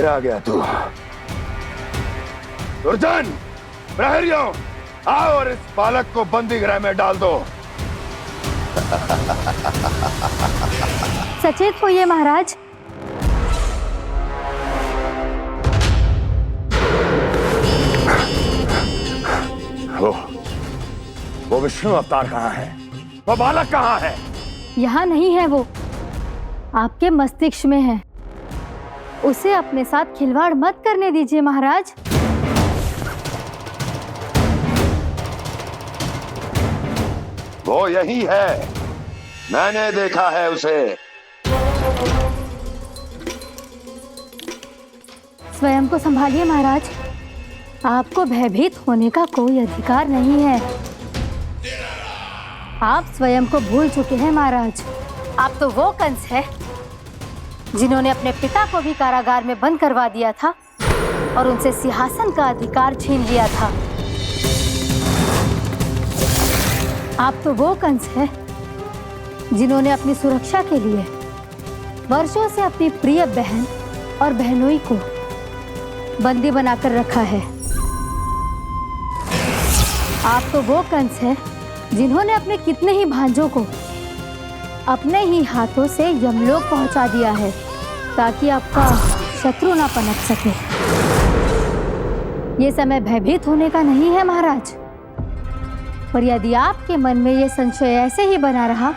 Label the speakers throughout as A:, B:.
A: फिर आ गया तू। दुर्जन, प्रहरियों, आओ और इस बालक को बंदी गृह में डाल दो।
B: सचेत होइए महाराज।
A: वो विष्णु अवतार कहाँ है? वो बालक कहाँ है?
B: यहाँ नहीं है वो, आपके मस्तिष्क में है। उसे अपने साथ खिलवाड़ मत करने दीजिए महाराज।
A: वो यही है, मैंने देखा है उसे।
B: स्वयं को संभालिए महाराज, आपको भयभीत होने का कोई अधिकार नहीं है। आप स्वयं को भूल चुके हैं महाराज। आप तो वो कंस है जिन्होंने अपने पिता को भी कारागार में बंद करवा दिया था और उनसे सिंहासन का अधिकार छीन लिया था। आप तो वो कंस है जिन्होंने अपनी सुरक्षा के लिए वर्षों से अपनी प्रिय बहन और बहनोई को बंदी बनाकर रखा है। आप तो वो कंस है जिन्होंने अपने कितने ही भांजों को अपने ही हाथों से यमलोक पहुंचा दिया है ताकि आपका शत्रु ना पनप सके। ये समय भयभीत होने का नहीं है महाराज, पर यदि आपके मन में ये संशय ऐसे ही बना रहा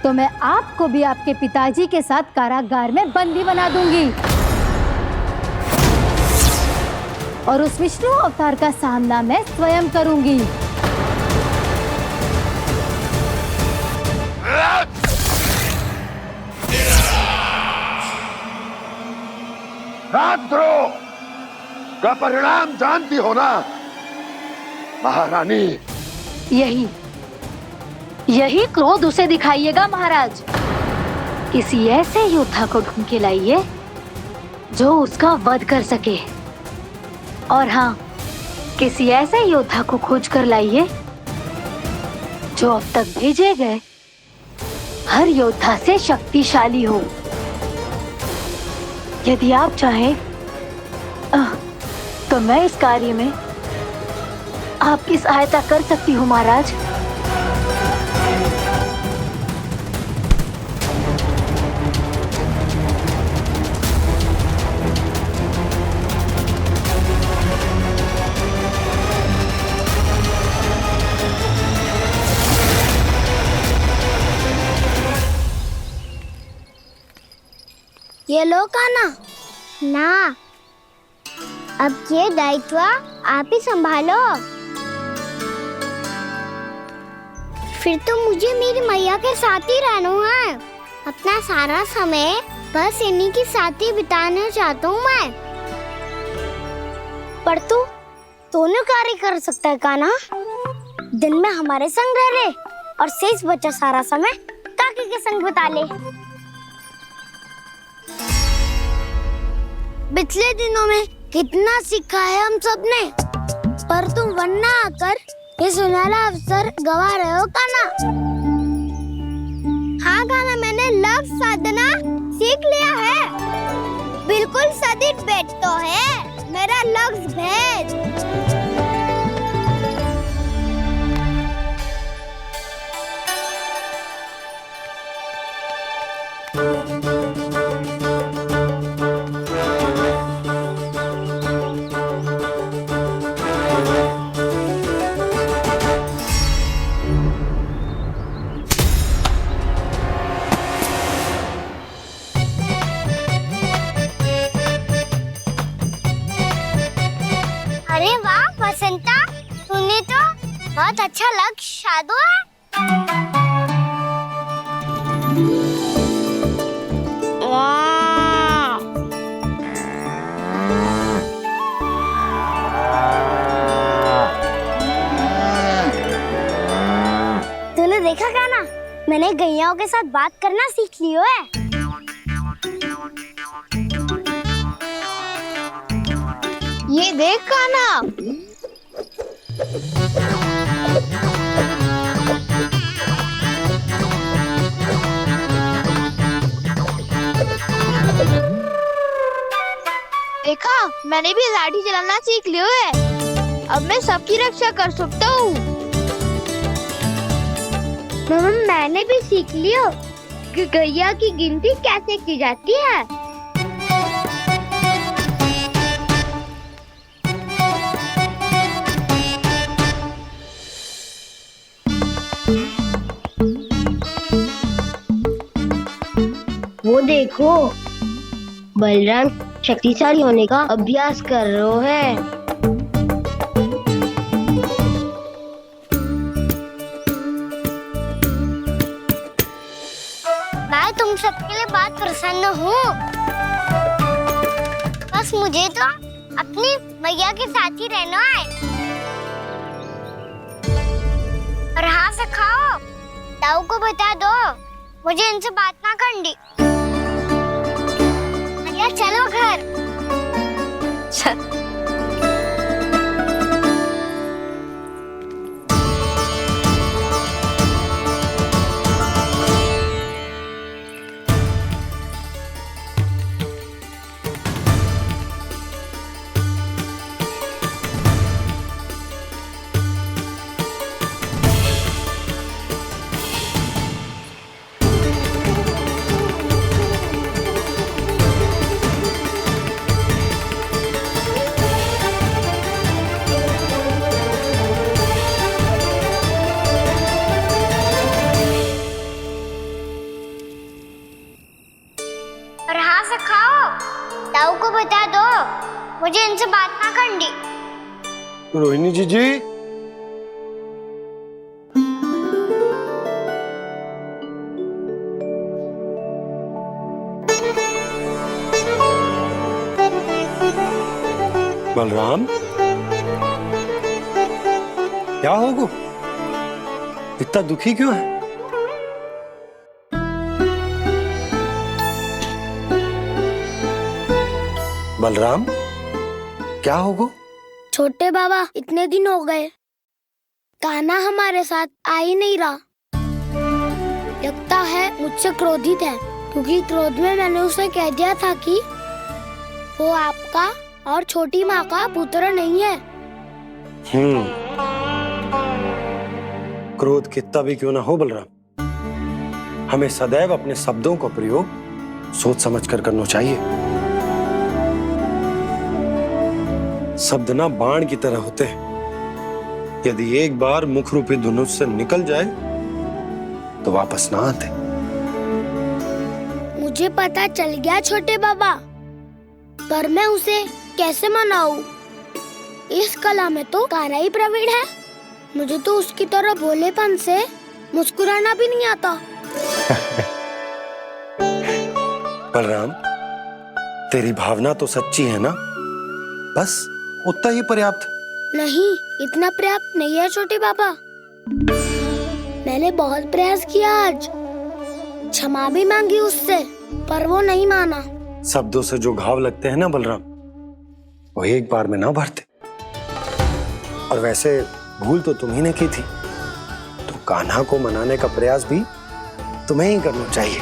B: तो मैं आपको भी आपके पिताजी के साथ कारागार में बंदी बना दूंगी और उस विष्णु अवतार का सामना मैं स्वयं करूंगी।
A: राजद्रोह का परिणाम जानती हो ना महारानी?
B: यही क्रोध उसे दिखाइएगा महाराज। किसी ऐसे योद्धा को ढूंढ के लाइए जो उसका वध कर सके। और हाँ, किसी ऐसे योद्धा को खोज कर लाइए जो अब तक भेजे गए हर योद्धा से शक्तिशाली हो। यदि आप चाहें तो मैं इस कार्य में आपकी सहायता कर सकती हूँ महाराज।
C: ये लो कान्हा। ना, अब ये दायित्व आप ही संभालो। फिर तो मुझे मेरी मैया के साथ ही रहना है। अपना सारा समय बस इन्हीं के साथ ही बिताना चाहता हूँ मैं। पर तू दोनों कार्य कर सकता है कान्हा। दिन में हमारे संग रह ले और शेष बचा सारा समय काकी के संग बिता ले। पिछले दिनों में कितना सीखा है हम सबने, पर तुम वरना आकर ये सुनहरा अवसर गवा रहे हो कान्हा। हाँ कान्हा, मैंने लक्ष्य साधना सीख लिया है। बिल्कुल सदित भेद तो है मेरा लक्ष्य भेद। अरे वाह बसंता, तूने तो बहुत अच्छा लक्ष्य साधा है। वाह, तूने देखा कान्हा, मैंने गैयाओं के साथ बात करना सीख लियो है। ये देख कान्हा।
D: मैंने भी लाठी चलाना सीख लिया है। अब मैं सबकी रक्षा कर सकता हूँ।
C: मम्मा मैंने भी सीख लिया कि गैया की गिनती कैसे की जाती है। वो देखो बलराम शक्तिशाली होने का अभ्यास कर रहे हैं। मैं तुम सबके लिए बहुत प्रसन्न हूँ। बस मुझे तो अपनी मैया के साथ ही रहना है। और हाँ से खाओ, ताऊ को बता दो मुझे इनसे बात ना करनी। मैया चलो घर। और हाँ से खाओ, ताऊ को बता दो मुझे इनसे बात ना करनी।
A: रोहिणी जी बलराम, क्या होगा? इतना दुखी क्यों है? बलराम, क्या होगा?
C: छोटे बाबा इतने दिन हो गए, कान्हा हमारे साथ आ ही नहीं रहा। लगता है मुझसे क्रोधित है, क्योंकि क्रोध में मैंने उसे कह दिया था कि वो आपका और छोटी माँ का पुत्र नहीं है।
A: क्रोध कितना भी क्यों ना हो बलराम, हमें सदैव अपने शब्दों का प्रयोग सोच समझ कर करना चाहिए। शब्द ना बाण की तरह होते हैं, यदि एक बार मुख रूपी धनुष से निकल जाए तो वापस ना आते।
C: मुझे पता चल गया छोटे बाबा, पर मैं उसे कैसे मनाऊं? इस कला में तो कान्हा ही प्रवीण है। मुझे तो उसकी तरह भोलेपन से मुस्कुराना भी नहीं आता।
A: बलराम, तेरी भावना तो सच्ची है ना, बस उतना ही पर्याप्त।
C: नहीं, इतना पर्याप्त नहीं है छोटे बाबा। मैंने बहुत प्रयास किया आज, क्षमा भी मांगी उससे, पर वो नहीं माना।
A: शब्दों से जो घाव लगते हैं ना बलराम, वो एक बार में ना भरते। और वैसे भूल तो तुम्ही ने की थी, तो कान्हा को मनाने का प्रयास भी तुम्हें ही करना चाहिए।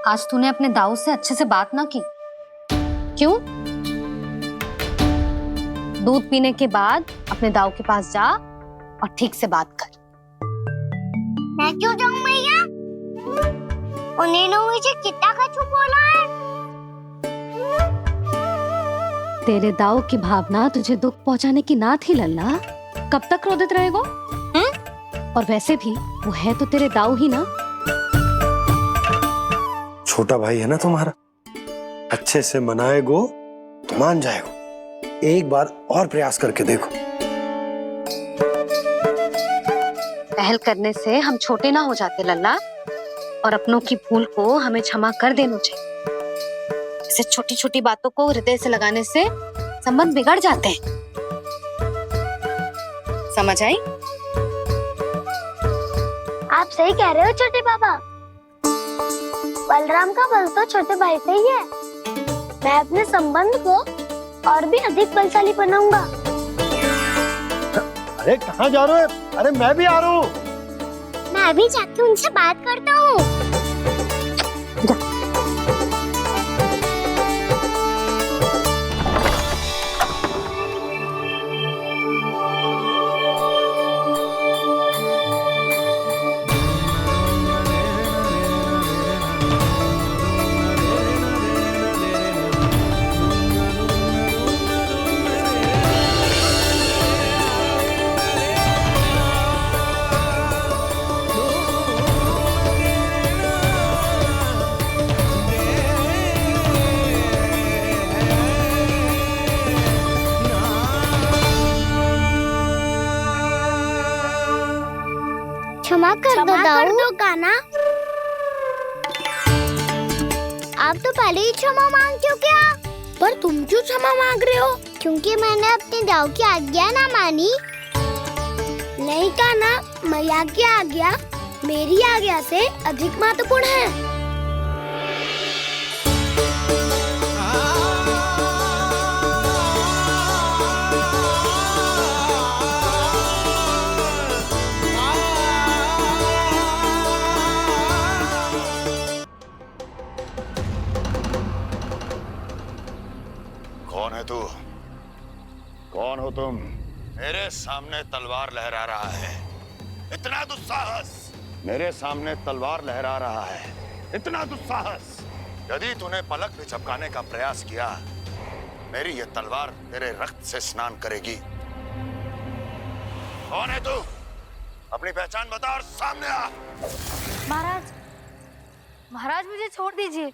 B: आज तूने अपने दाऊ से अच्छे से बात ना की, क्यों? दूध पीने के बाद अपने दाऊ के पास जा और ठीक से बात कर।
C: मैं क्यों जाऊं मैया? उन्होंने मुझे कितना कछु बोला है।
B: तेरे दाऊ की भावना तुझे दुख पहुंचाने की ना थी लल्ला। कब तक क्रोधित रहेगो? और वैसे भी वो है तो तेरे दाऊ ही ना।
A: छोटा भाई है ना तुम्हारा, अच्छे से मनाएगो तो मान जाएगो। एक बार और प्रयास करके देखो।
B: पहल करने से हम छोटे ना हो जाते लल्ला, और अपनों की भूल को हमें क्षमा कर देना चाहिए। ऐसे छोटी छोटी बातों को हृदय से लगाने से संबंध बिगड़ जाते हैं। समझ आई?
C: आप सही कह रहे हो छोटे बाबा। बलराम का बल तो छोटे भाई से ही है। मैं अपने संबंध को और भी अधिक बलशाली बनाऊंगा।
A: अरे कहाँ जा रहे हो? अरे मैं भी आ रहा हूँ।
C: अभी जाके उनसे बात करता हूँ। क्षमा कर दो कान्हा। आप तो पहले ही क्षमा मांगते हो क्या? पर तुम क्यों क्षमा मांग रहे हो? क्योंकि मैंने अपने दाऊ की आज्ञा ना मानी। नहीं कान्हा, मैया की आज्ञा मेरी आज्ञा से अधिक महत्वपूर्ण है।
E: कौन है तू? कौन हो तुम? मेरे सामने तलवार लहरा रहा है, इतना दुस्साहस! मेरे सामने तलवार लहरा रहा है, इतना दुस्साहस! यदि तूने पलक भी झपकाने का प्रयास किया, मेरी ये तलवार तेरे रक्त से स्नान करेगी। कौन है तू? अपनी पहचान बता और सामने आ।
B: महाराज, महाराज मुझे छोड़ दीजिए।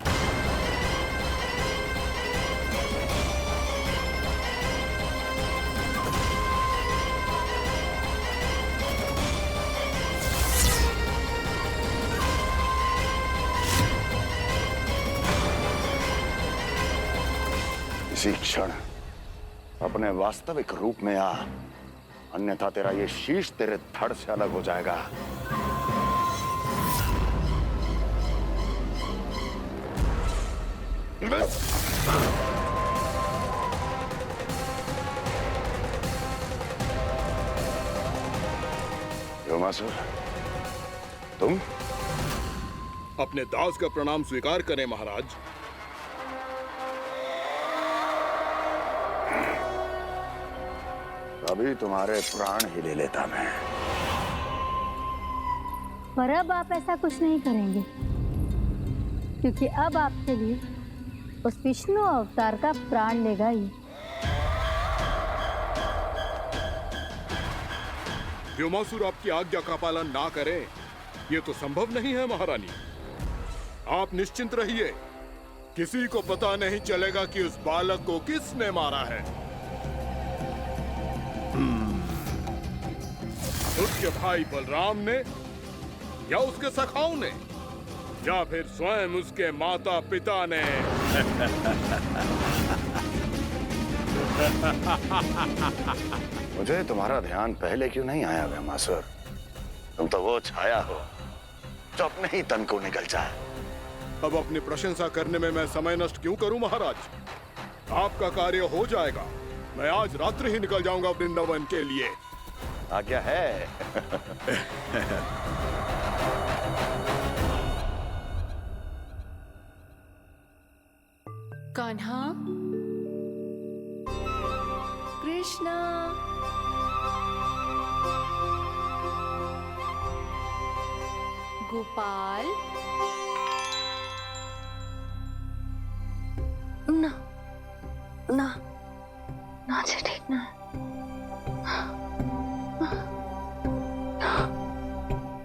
E: इसी क्षण अपने वास्तविक रूप में आ, अन्यथा तेरा ये शीश तेरे धड़ से अलग हो जाएगा। योमासुर, तुम?
F: अपने दास का प्रणाम स्वीकार करें महाराज।
E: अभी तुम्हारे प्राण ही ले लेता मैं।
B: पर अब आप ऐसा कुछ नहीं करेंगे, क्योंकि अब आपके लिए उस विष्णु अवतार का प्राण लेगा ही।
F: व्योमासुर आपकी आज्ञा का पालन ना करे, ये तो संभव नहीं है महारानी। आप निश्चिंत रहिए, किसी को पता नहीं चलेगा कि उस बालक को किसने मारा है। उसके भाई बलराम ने, या उसके सखाओं ने, या फिर स्वयं उसके माता पिता ने।
E: मुझे तुम्हारा ध्यान पहले क्यों नहीं आया व्योमासुर? तुम तो वो छाया हो जो अपने ही तन को निकल जाए।
F: अब अपनी प्रशंसा करने में मैं समय नष्ट क्यों करूं महाराज? आपका कार्य हो जाएगा। मैं आज रात्रि ही निकल जाऊंगा वृंदावन के लिए।
E: आज्ञा है।
G: कान्हा, कृष्णा, गोपाल।
B: ना ना ना, अच्छा ठीक ना।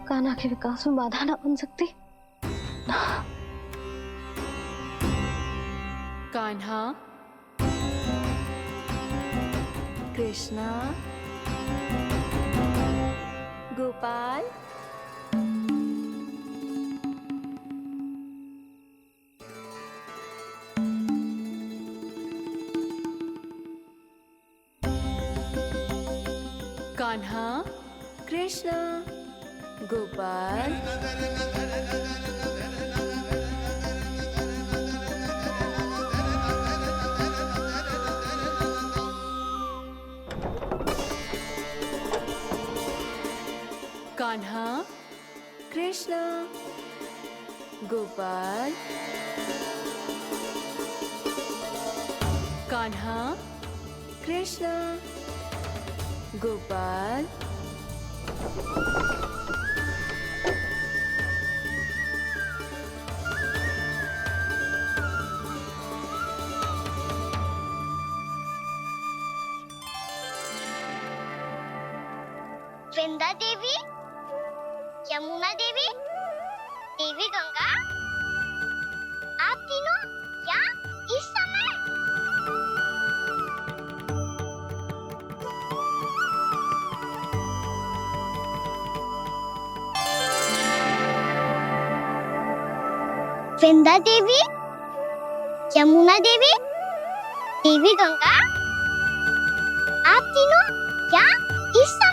B: कान्हा के विकास में बाधा ना बन सकती।
G: कान्हा, कृष्णा, गोपाल। कान्हा, कृष्णा, गोपाल। कान्हा, कृष्ण गोपाल कान्हा कृष्ण गोपाल
C: वृंदा देवी, यमुना देवी, देवी गंगा, आप तीनों यहाँ इस समय? वृंदा देवी, यमुना देवी, देवी गंगा, आप तीनों यहाँ इस समय?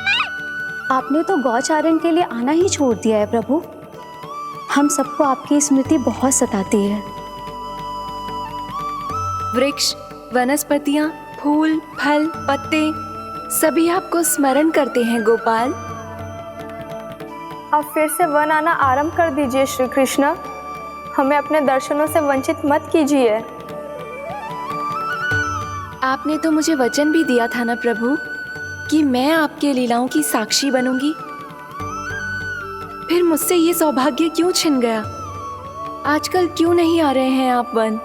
H: आपने तो गौचारण के लिए आना ही छोड़ दिया है प्रभु। हम सबको आपकी स्मृति बहुत सताती है।
G: वृक्ष, वनस्पतियां, फूल, फल, पत्ते सभी आपको स्मरण करते हैं गोपाल।
I: अब फिर से वन आना आरंभ कर दीजिए श्री कृष्ण। हमें अपने दर्शनों से वंचित मत कीजिए।
G: आपने तो मुझे वचन भी दिया था ना प्रभु कि मैं आपके लीलाओं की साक्षी बनूंगी। फिर मुझसे ये सौभाग्य क्यों छिन गया? आजकल क्यों नहीं आ रहे हैं आप वन?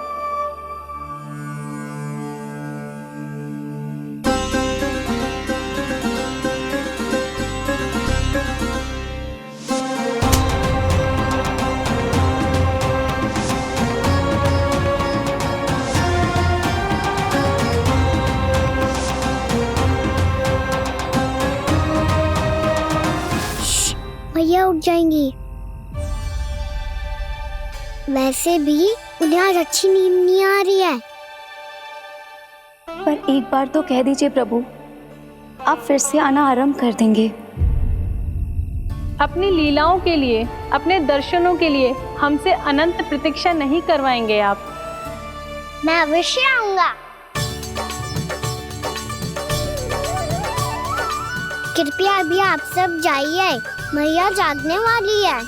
C: भैया उठ जाएंगी। वैसे भी उन्हें आज अच्छी नींद नहीं आ रही है।
H: पर एक बार तो कह दीजिए प्रभु, आप फिर से आना आरंभ कर देंगे।
J: अपनी लीलाओं के लिए, अपने दर्शनों के लिए हमसे अनंत प्रतीक्षा नहीं करवाएंगे आप?
C: मैं अवश्य आऊंगा। कृपया अभी आप सब जाइए, मैया जागने वाली है।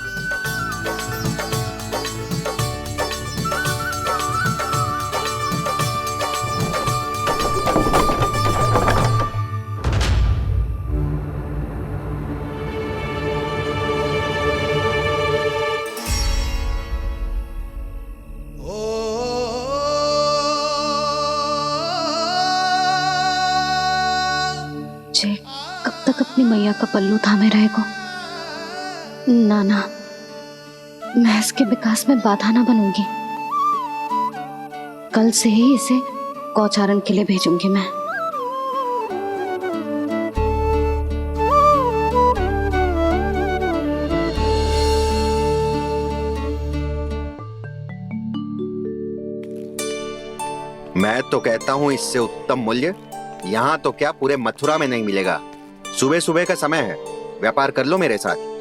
B: जे कब तक अपनी मैया का पल्लू थामे रहेगा? ना ना, मैं इसके विकास में बाधा ना बनूंगी। कल से ही इसे गौचारण के लिए भेजूंगी मैं।
K: मैं तो कहता हूँ इससे उत्तम मूल्य यहाँ तो क्या पूरे मथुरा में नहीं मिलेगा। सुबह सुबह का समय है, व्यापार कर लो मेरे साथ।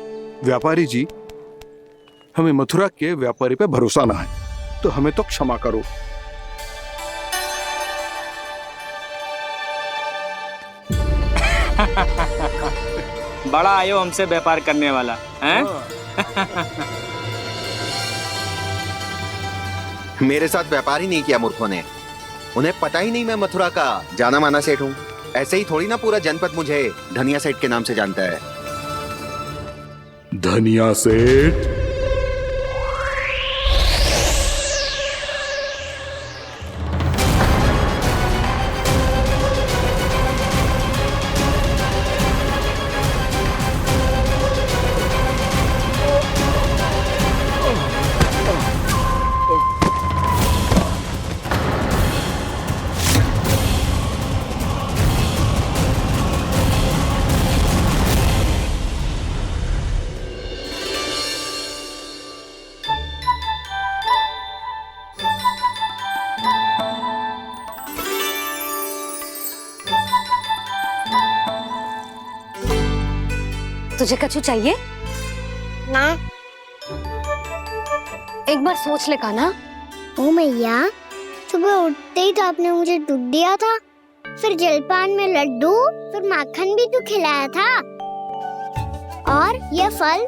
F: व्यापारी जी, हमें मथुरा के व्यापारी पे भरोसा ना है, तो हमें तो क्षमा करो।
L: बड़ा आयो हमसे व्यापार करने वाला हैं?
K: मेरे साथ व्यापार ही नहीं किया मूर्खों ने। उन्हें पता ही नहीं मैं मथुरा का जाना माना सेठ हूँ। ऐसे ही थोड़ी ना पूरा जनपद मुझे धनिया सेठ के नाम से जानता है।
F: धनिया सेठ?
B: तुझे कछु चाहिए?
C: ना।
B: एक बार सोच ले कान्हा।
C: ओ मैया, सुबह उठते ही तो आपने मुझे दूध दिया था, फिर जलपान में लड्डू, फिर माखन भी तो खिलाया था, और ये फल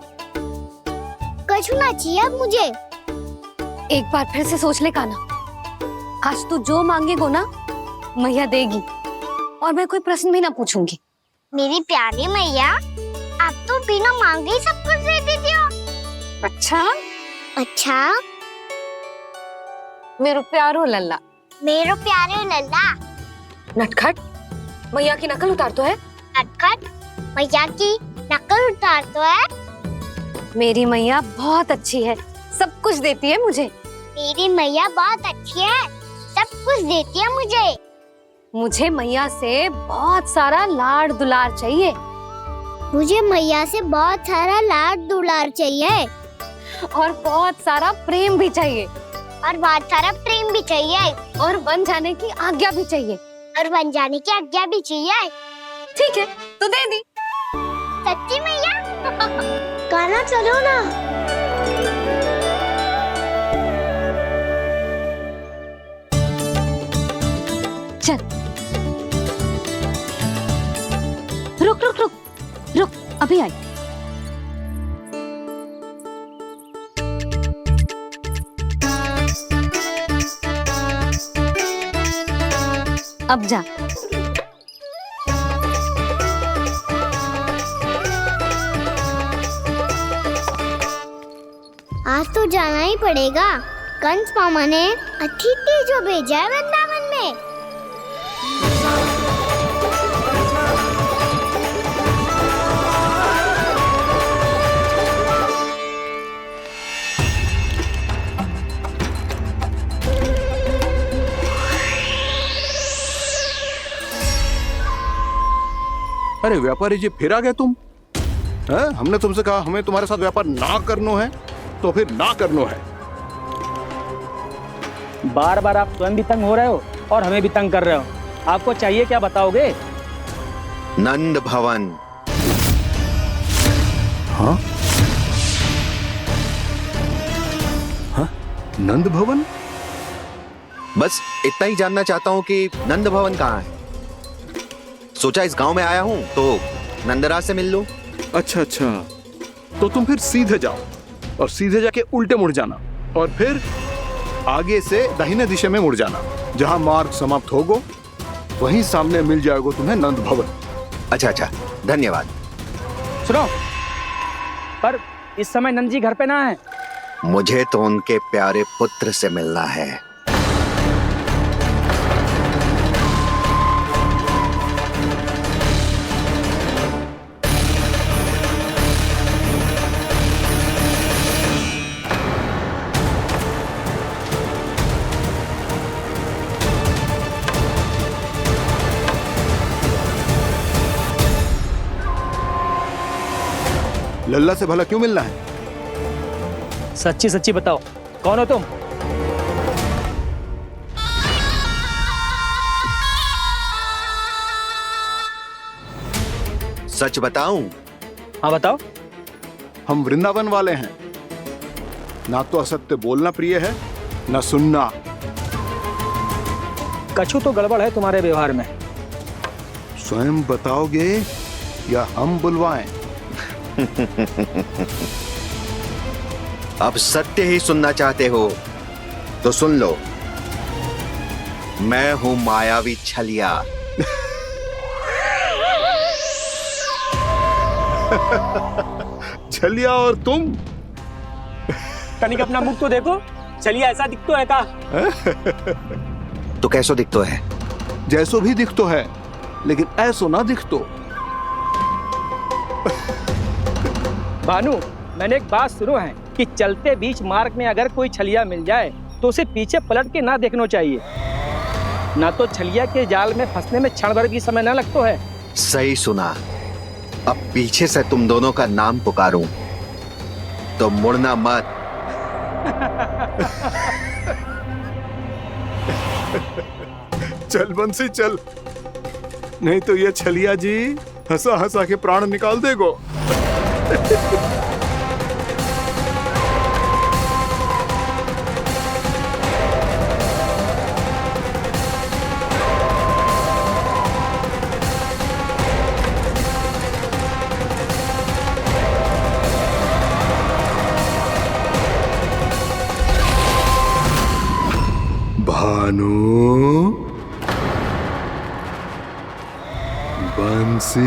C: कपड़ा छूना चाहिए अब मुझे।
B: एक बार फिर से सोच ले कान्हा, आज तू जो मांगेगो ना मैया देगी, और मैं कोई प्रश्न भी ना पूछूंगी।
C: मेरी प्यारी मैया, आप तो बिना मांगे ही सब कुछ दे देती हो।
B: अच्छा
C: अच्छा,
B: मेरो प्यारो लल्ला,
C: मेरो प्यारे लल्ला।
B: नटखट, मैया की नकल उतार तो है।
C: नटखट, मैया की नकल उतार तो है।
B: मेरी मैया बहुत अच्छी है, सब कुछ देती है मुझे।
C: मेरी मैया बहुत अच्छी है, सब कुछ देती है मुझे।
B: मुझे मैया से बहुत सारा लाड दुलार चाहिए।
C: मुझे मैया से बहुत सारा लाड दुलार चाहिए,
B: और बहुत सारा प्रेम भी चाहिए,
C: और बहुत सारा प्रेम भी चाहिए,
B: और बन जाने की आज्ञा भी चाहिए,
C: और बन जाने की आज्ञा भी चाहिए।
B: ठीक है, तो दे दी।
C: सच्ची मैया? कान्हा चलो ना।
B: चल, रुक रुक रुक रुक, अभी आई। अब जा।
C: आज तो जाना ही पड़ेगा। कंस मामा ने अतिथि जो भेजा है वृंदावन में।
F: अरे व्यापारी जी, फिर आ गए तुम? है? हमने तुमसे कहा हमें तुम्हारे साथ व्यापार ना करनो है, तो फिर ना करनो है।
L: बार बार आप स्वयं भी तंग हो रहे हो और हमें भी तंग कर रहे हो। आपको चाहिए क्या, बताओगे?
K: नंद भवन।
F: हाँ? हाँ? नंद भवन?
K: बस इतना ही जानना चाहता हूँ कि नंद भवन कहाँ है। सोचा इस गांव में आया हूँ तो नंदराज से मिल लूं।
F: अच्छा अच्छा, तो तुम फिर सीधे जाओ और सीधे जाके उल्टे मुड़ जाना, और फिर आगे से दाहिने दिशा में मुड़ जाना। जहाँ मार्ग समाप्त होगो वहीं सामने मिल जाएगा तुम्हें नंद भवन।
K: अच्छा अच्छा, धन्यवाद।
L: सुनो, पर इस समय नंद जी घर पे ना है।
K: मुझे तो उनके प्यारे पुत्र से मिलना है।
F: लल्ला से भला क्यों मिलना है?
L: सच्ची सच्ची बताओ, कौन हो तुम?
K: सच बताऊं?
L: हाँ बताओ।
F: हम वृंदावन वाले हैं। ना तो असत्य बोलना प्रिय है, ना सुनना।
L: कछु तो गड़बड़ है तुम्हारे व्यवहार में।
F: स्वयं बताओगे या हम बुलवाएं?
K: अब सत्य ही सुनना चाहते हो तो सुन लो। मैं हूं मायावी छलिया।
F: छलिया और तुम?
L: कनिक अपना मुख तो देखो, छलिया ऐसा दिखतो है का?
K: तो कैसो दिखतो है?
F: जैसो भी दिखतो है, लेकिन ऐसो ना दिखतो।
L: भानु, मैंने एक बात सुनो है कि चलते बीच मार्ग में अगर कोई छलिया मिल जाए तो उसे पीछे पलट के ना देखना चाहिए, ना तो छलिया के जाल में फंसने में क्षण भर भी समय ना लगता है।
K: सही सुना। अब पीछे से तुम दोनों का नाम पुकारूं तो मुड़ना मत।
F: चल बंसी चल, नहीं तो ये छलिया जी हंसा हंसा के प्राण निकाल देगो। भानु, बंसी।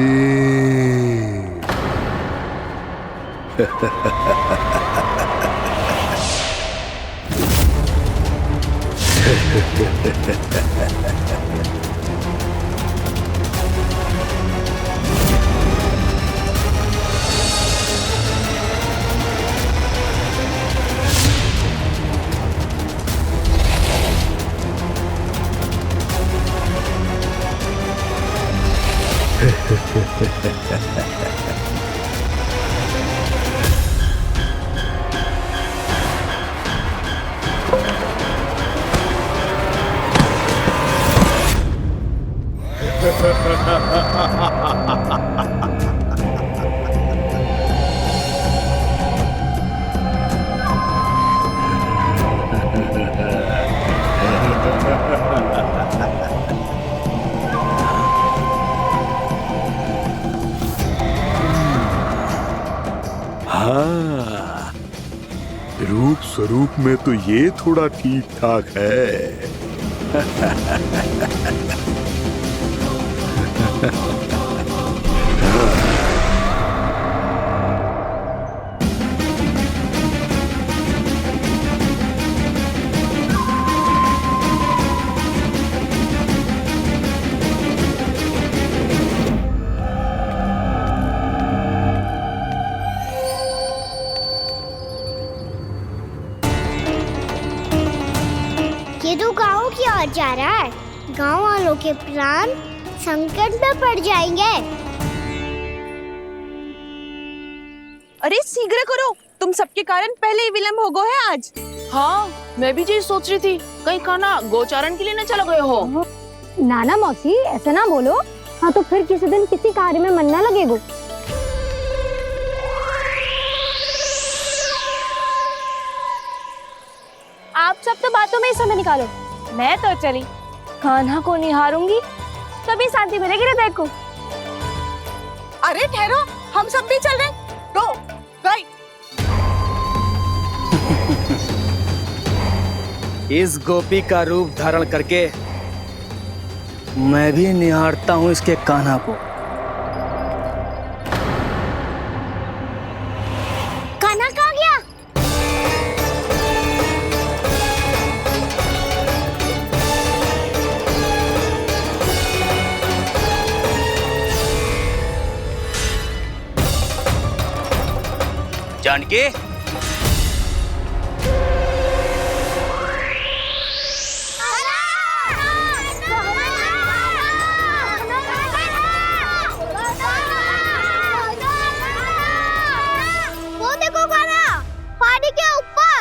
F: हाँ, रूप स्वरूप में तो ये थोड़ा ठीक ठाक है।
C: ये तो गाँव की ओर जा रहा है। गाँव वालों के प्राण संकट में पड़ जाएंगे।
M: अरे शीघ्र करो, तुम सबके कारण पहले ही विलम्ब हो गया है आज।
N: हाँ, मैं भी यही सोच रही थी, कहीं कान्हा गोचारण के लिए न चला गए हो।
C: नाना मौसी, ऐसा ना बोलो। हाँ तो फिर किसी दिन किसी कार्य में मन ना लगेगा।
M: आप सब तो बातों में ही समय निकालो। मैं तो चली, कान्हा को निहारूंगी, तभी शांति मिलेगी हृदय को।
N: अरे ठहरो, हम सब भी चल रहे। तो गई।
L: इस गोपी का रूप धारण करके मैं भी निहारता हूँ इसके कान्हा को।
C: कान्हा कहाँ गया?
L: जानकी,
C: वो देखो कान्हा, पहाड़ी के ऊपर।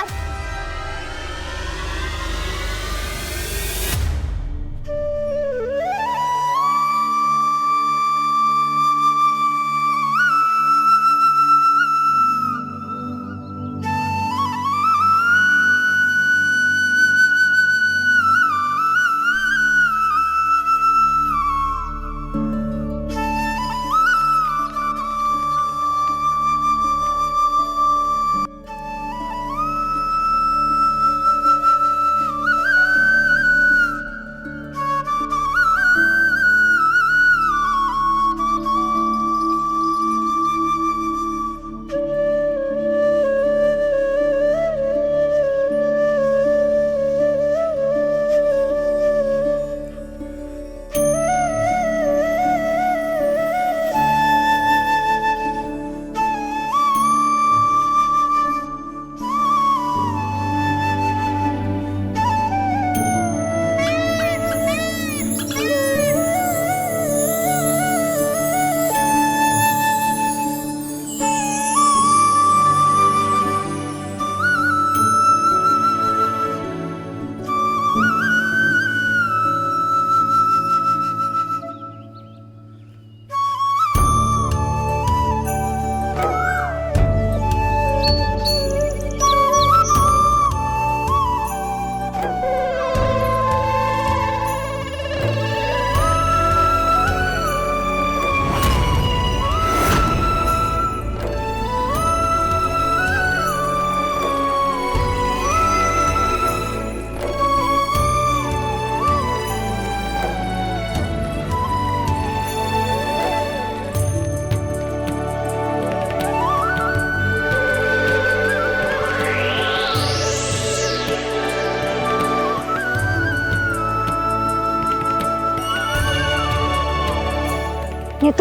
C: ये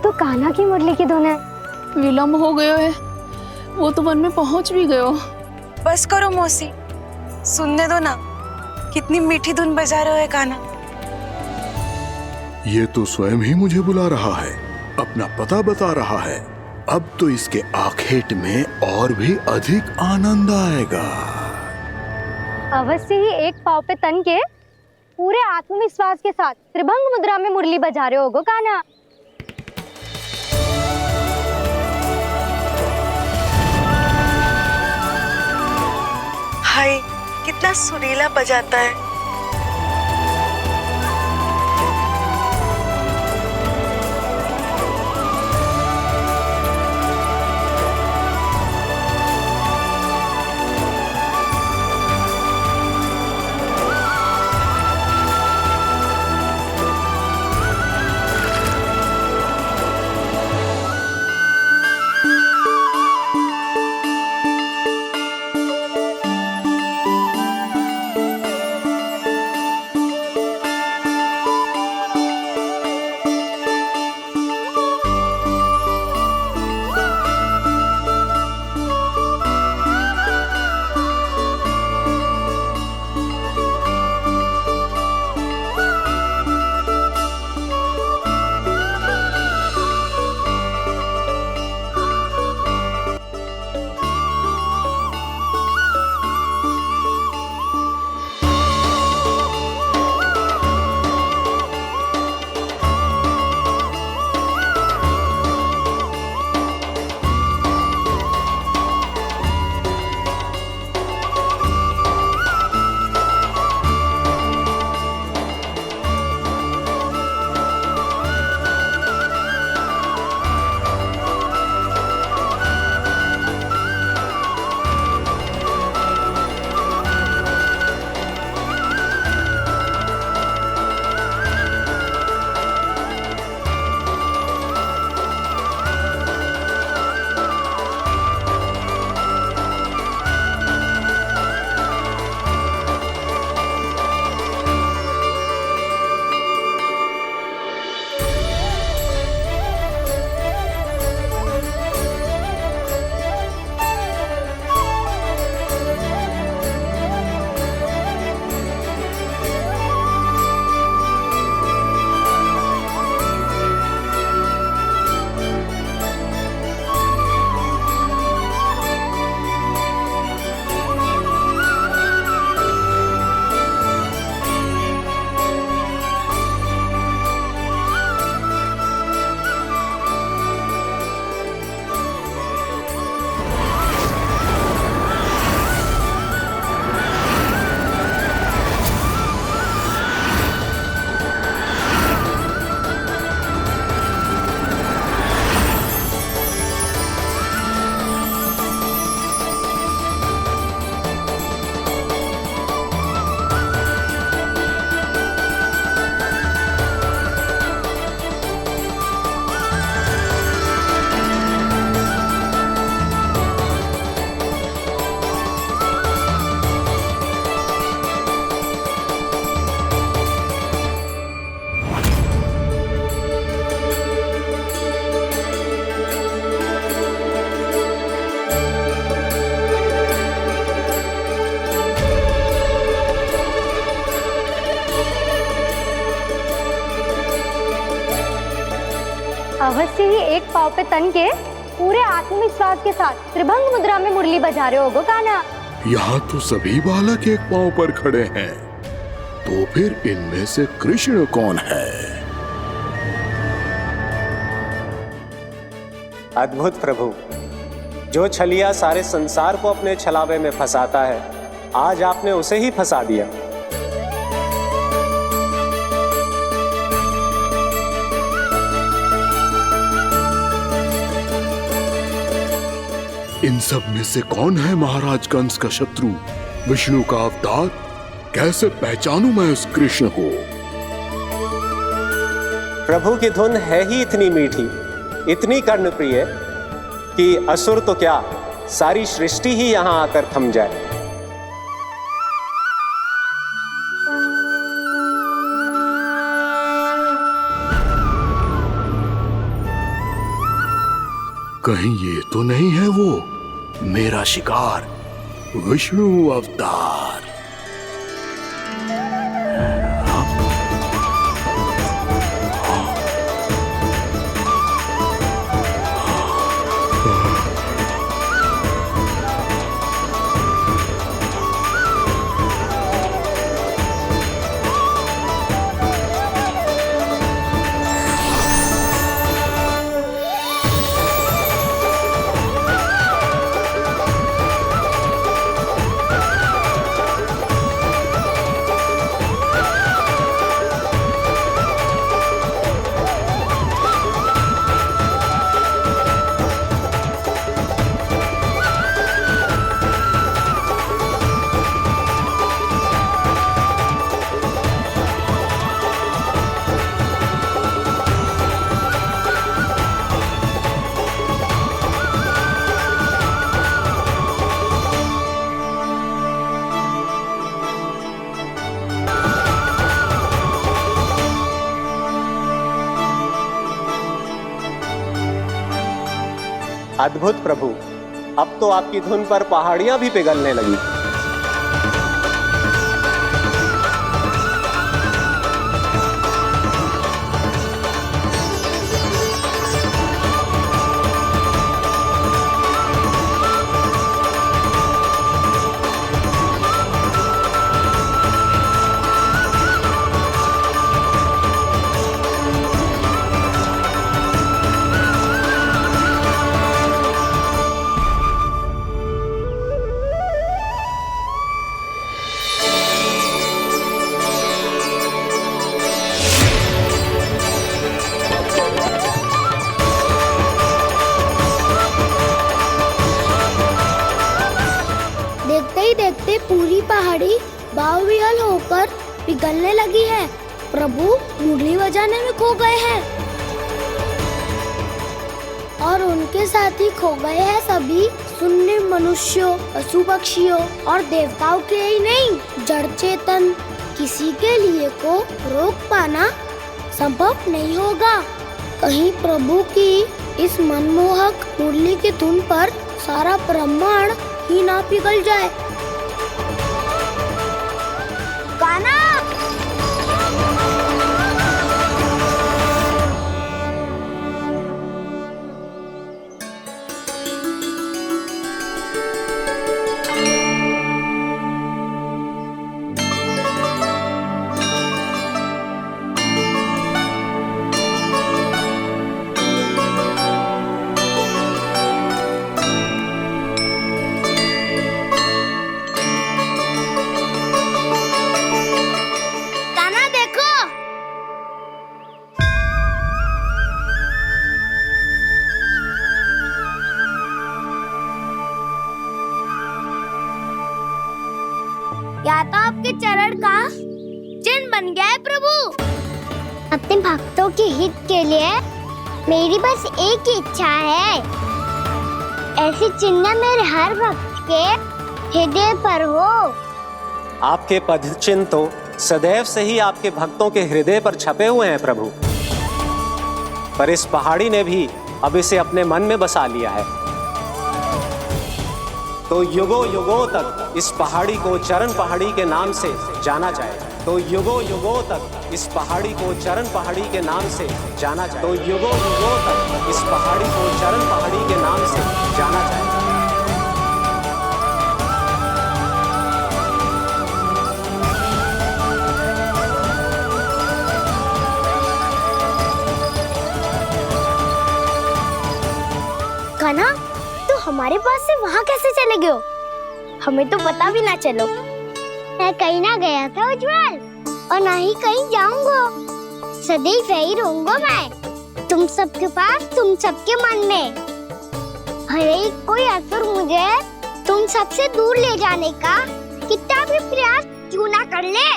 C: तो कान्हा की मुरली की धुन है।
I: विलम्ब हो गयो है, वो तो वन में पहुंच भी गयो।
G: बस करो मौसी, सुनने दो ना, कितनी मीठी धुन बजा रहे हो कान्हा।
F: ये तो स्वयं ही मुझे बुला रहा है, अपना पता बता रहा है। अब तो इसके आखेट में और भी अधिक आनंद आएगा।
C: अवश्य ही एक पाव पे तन के पूरे आत्मविश्वास के साथ त्रिभंग मुद्रा में मुरली बजा रहे होगो कान्हा।
G: हाय, कितना सुरीला बजाता है।
C: अवश्य ही एक पाव पे तन के पूरे आत्मविश्वास के साथ त्रिभंग मुद्रा में मुरली बजा रहे होगो कान्हा।
F: यहाँ तो सभी बालक एक पांव पर खड़े हैं, तो फिर इनमें से कृष्ण कौन है?
O: अद्भुत प्रभु, जो छलिया सारे संसार को अपने छलावे में फंसाता है, आज आपने उसे ही फंसा दिया।
F: इन सब में से कौन है महाराज कंस का शत्रु, विष्णु का अवतार? कैसे पहचानूं मैं उस कृष्ण को?
O: प्रभु की धुन है ही इतनी मीठी, इतनी कर्णप्रिय कि असुर तो क्या, सारी सृष्टि ही यहाँ आकर थम जाए।
F: कहीं ये तो नहीं है वो मेरा शिकार विष्णु अवतार?
O: अद्भुत प्रभु, अब तो आपकी धुन पर पहाड़ियां भी पिघलने लगी।
C: देखते पूरी पहाड़ी बावरियल होकर पिघलने लगी है। प्रभु मुरली बजाने में खो गए हैं और उनके साथ ही खो गए हैं सभी सुनने मनुष्यों, पशु पक्षियों और देवताओं के ही नहीं, जड़ चेतन किसी के लिए को रोक पाना संभव नहीं होगा। कहीं प्रभु की इस मनमोहक मुरली की धुन पर सारा ब्रह्मांड ही ना पिघल जाए। कान्हा! या तो आपके चरण का चिन्ह बन गया है प्रभु।
D: अपने भक्तों के हित के लिए मेरी बस एक ही इच्छा है, ऐसी चिन्ह मेरे हर भक्त के हृदय पर हो।
O: आपके पद चिन्ह तो सदैव से ही आपके भक्तों के हृदय पर छपे हुए हैं प्रभु, पर इस पहाड़ी ने भी अब इसे अपने मन में बसा लिया है। तो युगों युगों तक इस पहाड़ी को चरण पहाड़ी के नाम से जाना जाए। तो युगों युगों तक इस पहाड़ी को चरण पहाड़ी के नाम से जाना जाए। तो युगों युगों तक इस पहाड़ी को चरण पहाड़ी के नाम से जाना जाए।
C: कान्हा, तू हमारे पास से वहाँ कैसे चले गए हो? हमें तो पता भी ना चलो।
D: मैं कहीं ना गया था उज्जवल, और ना ही कहीं जाऊंगा। सदैव यही रहूंगा मैं, तुम सबके पास, तुम सबके मन में। भले ही कोई असुर मुझे तुम सबसे दूर ले जाने का कितना भी प्रयास क्यों ना कर ले।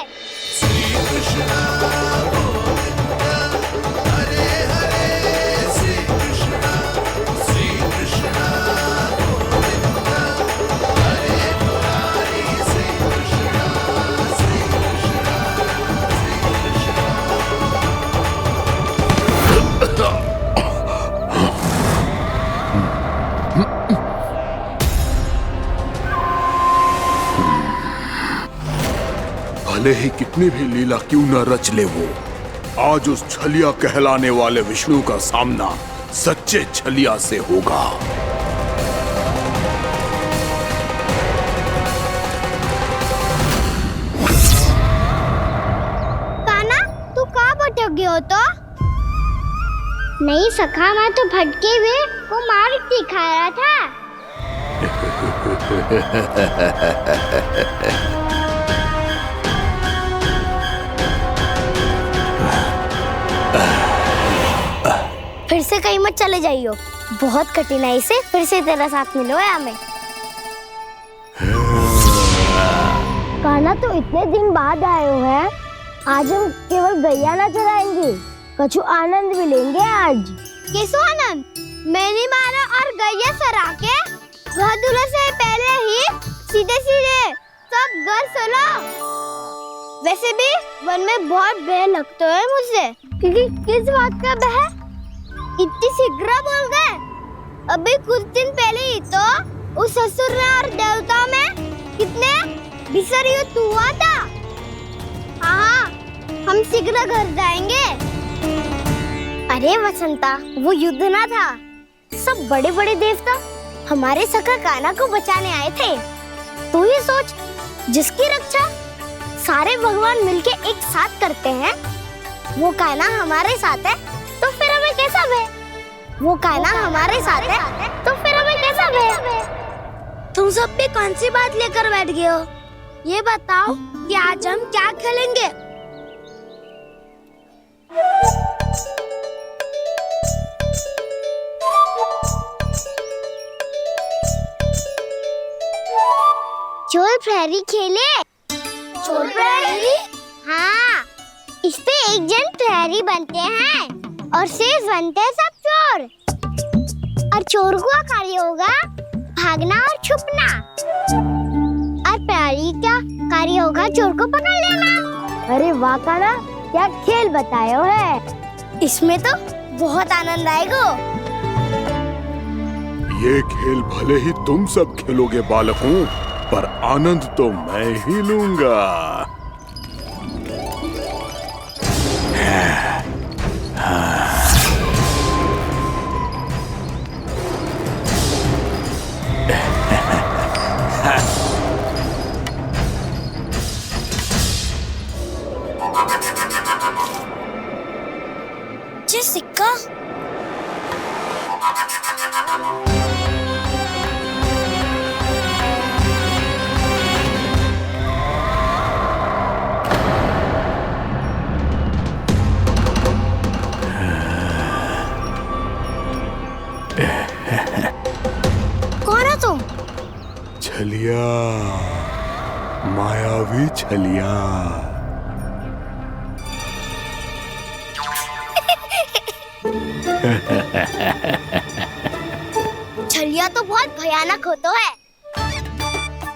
F: भले ही कितनी भी लीला क्यों न रच ले वो, आज उस छलिया कहलाने वाले विष्णु का सामना सच्चे छलिया से होगा।
D: कान्हा, तू कहाँ भटक गए हो तो? नहीं सखा, मैं तो भटके हुए को मार्ग दिखा रहा था। फिर से कहीं मत चले जाइयो, बहुत कठिनाई से फिर से तेरा साथ मिलो है हमें। कान्हा, तो इतने दिन बाद आए हो हैं, आज हम केवल गैया ना चराएंगे, कछु आनंद भी लेंगे आज। किसो आनंद? मैंने मारा और गैया चरा के वह दूल्हे से पहले ही सीधे सीधे सब घर चला। वैसे भी वन में बहुत भय लगता है मुझे, क्योंकि किस बात का भय? इतनी शीघ्र बोल गए। अभी कुछ दिन पहले ही तो उस ससुर में और देवता में कितने भीषण युद्ध हुआ था। हाँ, हम शीघ्र घर जाएंगे। अरे वसंता, वो युद्ध ना था, सब बड़े बड़े देवता हमारे सखा कान्हा को बचाने आए थे। तू ही सोच, जिसकी रक्षा सारे भगवान मिलके एक साथ करते हैं, वो कान्हा हमारे साथ है तो फिर हमें कैसा भय? वो कान्हा हमारे साथ है तो फिर हमें कैसा भय? तुम सब भी कौन सी बात लेकर बैठ गए हो? ये बताओ कि आज हम क्या खेलेंगे? चोर प्रहरी खेले। चोर प्रहरी? हाँ, इस पे एक जन प्रहरी बनते हैं और शेष बनते हैं सब चोर। और चोर का कार्य होगा भागना और छुपना, और प्रहरी का कार्य होगा चोर को पकड़ लेना। अरे वाह कान्हा, क्या खेल बताए हो है। इसमें तो बहुत आनंद आएगा।
F: ये खेल भले ही तुम सब खेलोगे बालकों, पर आनंद तो मैं ही लूंगा।
D: ये सिक्का कौन हो तुम?
F: छलिया, मायावी छलिया।
D: छलिया तो बहुत भयानक होता है,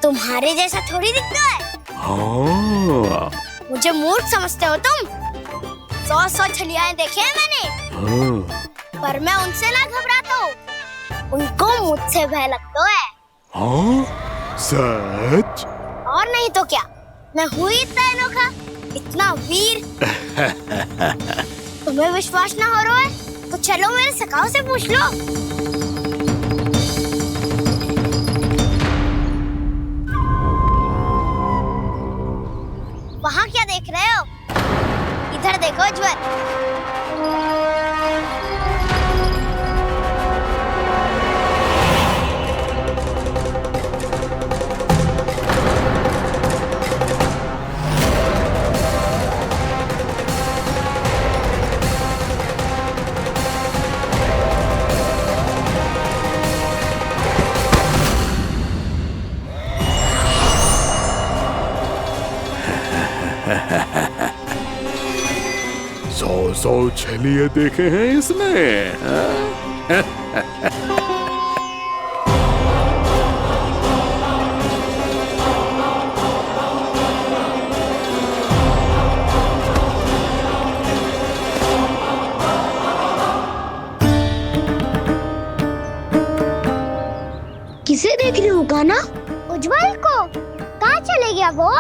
D: तुम्हारे जैसा थोड़ी दिखता है।
F: हाँ।
D: मुझे मूर्ख समझते हो तुम? 100 छलियाएं देखे हैं मैंने।
F: हाँ।
D: पर मैं उनसे ना घबराता हूँ, उनको मुझसे भय लगता है।
F: हाँ? सच?
D: और नहीं तो क्या, मैं हूँ इतना अनोखा, इतना वीर। तुम्हें विश्वास ना हो रहा है तो चलो मेरे सखाओं से पूछ लो। वहाँ क्या देख रहे हो? इधर देखो ज्वर।
F: सौ छलिए देखे हैं इसने।
D: किसे देख रही हो कान्हा? उज्जवल को। कहाँ चले गया वो?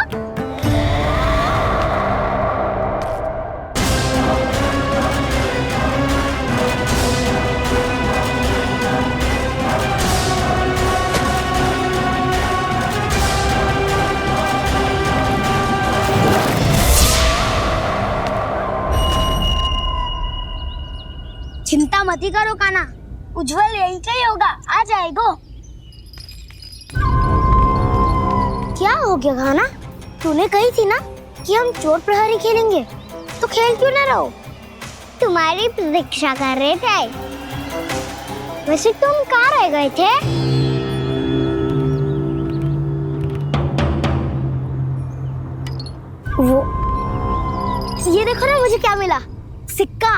C: मत ही करो काना, उज्जवल यही चाहिए होगा, आ जाएगा। क्या हो गया काना? तूने कही थी ना कि हम चोर प्रहरी खेलेंगे, तो खेल क्यों ना रहो? तुम्हारी प्रतीक्षा कर रहे थे। वैसे तुम कहाँ रह गए थे? वो ये देखो ना, मुझे क्या मिला, सिक्का।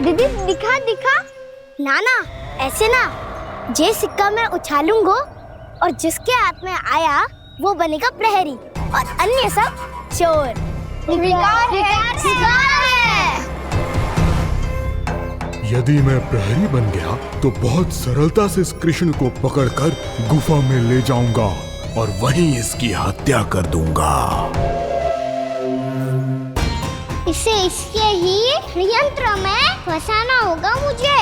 C: दीदी दिखा दिखा। ना ना, ऐसे ना, जे सिक्का मैं उछालूंगा और जिसके हाथ में आया वो बनेगा प्रहरी और अन्य सब चोर। शिकार है।
F: यदि मैं प्रहरी बन गया तो बहुत सरलता से इस कृष्ण को पकड़कर गुफा में ले जाऊंगा और वहीं इसकी हत्या कर दूंगा।
D: इसे इसके ही यंत्र में फंसाना होगा मुझे।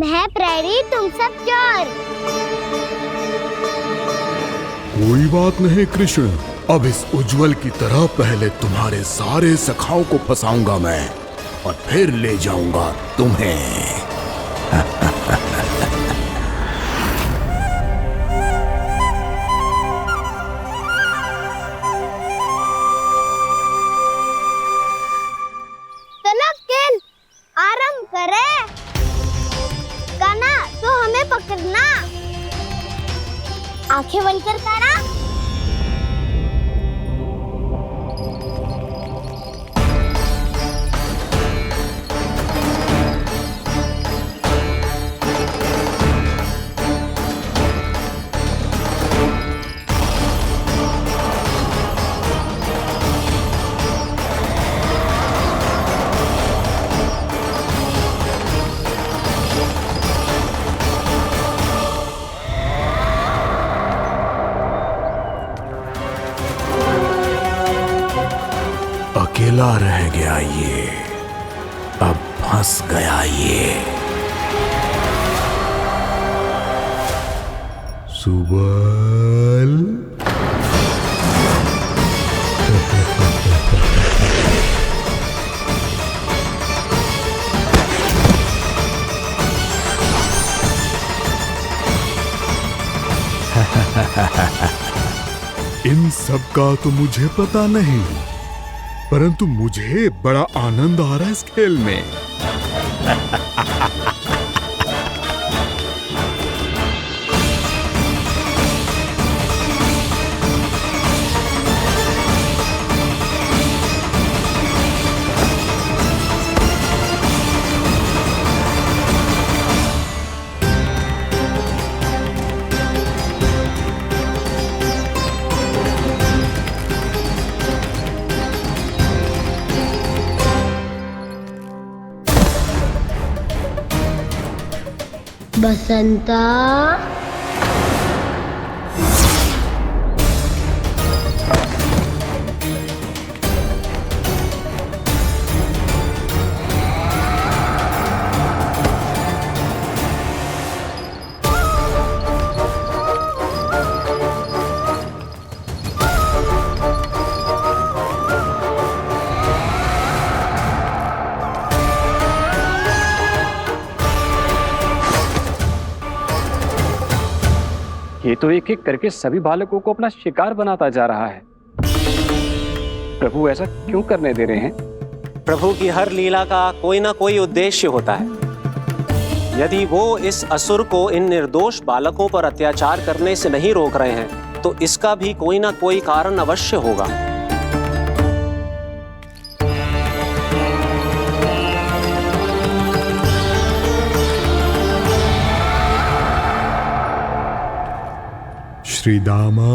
D: मैं प्रहरी, तुम सब चोर।
F: कोई बात नहीं कृष्ण, अब इस उज्जवल की तरह पहले तुम्हारे सारे सखाओं को फंसाऊंगा मैं और फिर ले जाऊंगा तुम्हें।
D: चलो खेल आरंभ करें। काना, तो हमें पकड़ना। आंखें बंद कर काना।
F: अकेला रह गया ये, अब फंस गया ये। सुबल। इन सब का तो मुझे पता नहीं, परंतु मुझे बड़ा आनंद आ रहा है इस खेल में।
D: बसंता,
L: ये तो एक एक करके सभी बालकों को अपना शिकार बनाता जा रहा है। प्रभु ऐसा क्यों करने दे रहे हैं?
O: प्रभु की हर लीला का कोई ना कोई उद्देश्य होता है। यदि वो इस असुर को इन निर्दोष बालकों पर अत्याचार करने से नहीं रोक रहे हैं तो इसका भी कोई ना कोई कारण अवश्य होगा।
F: श्री दामा,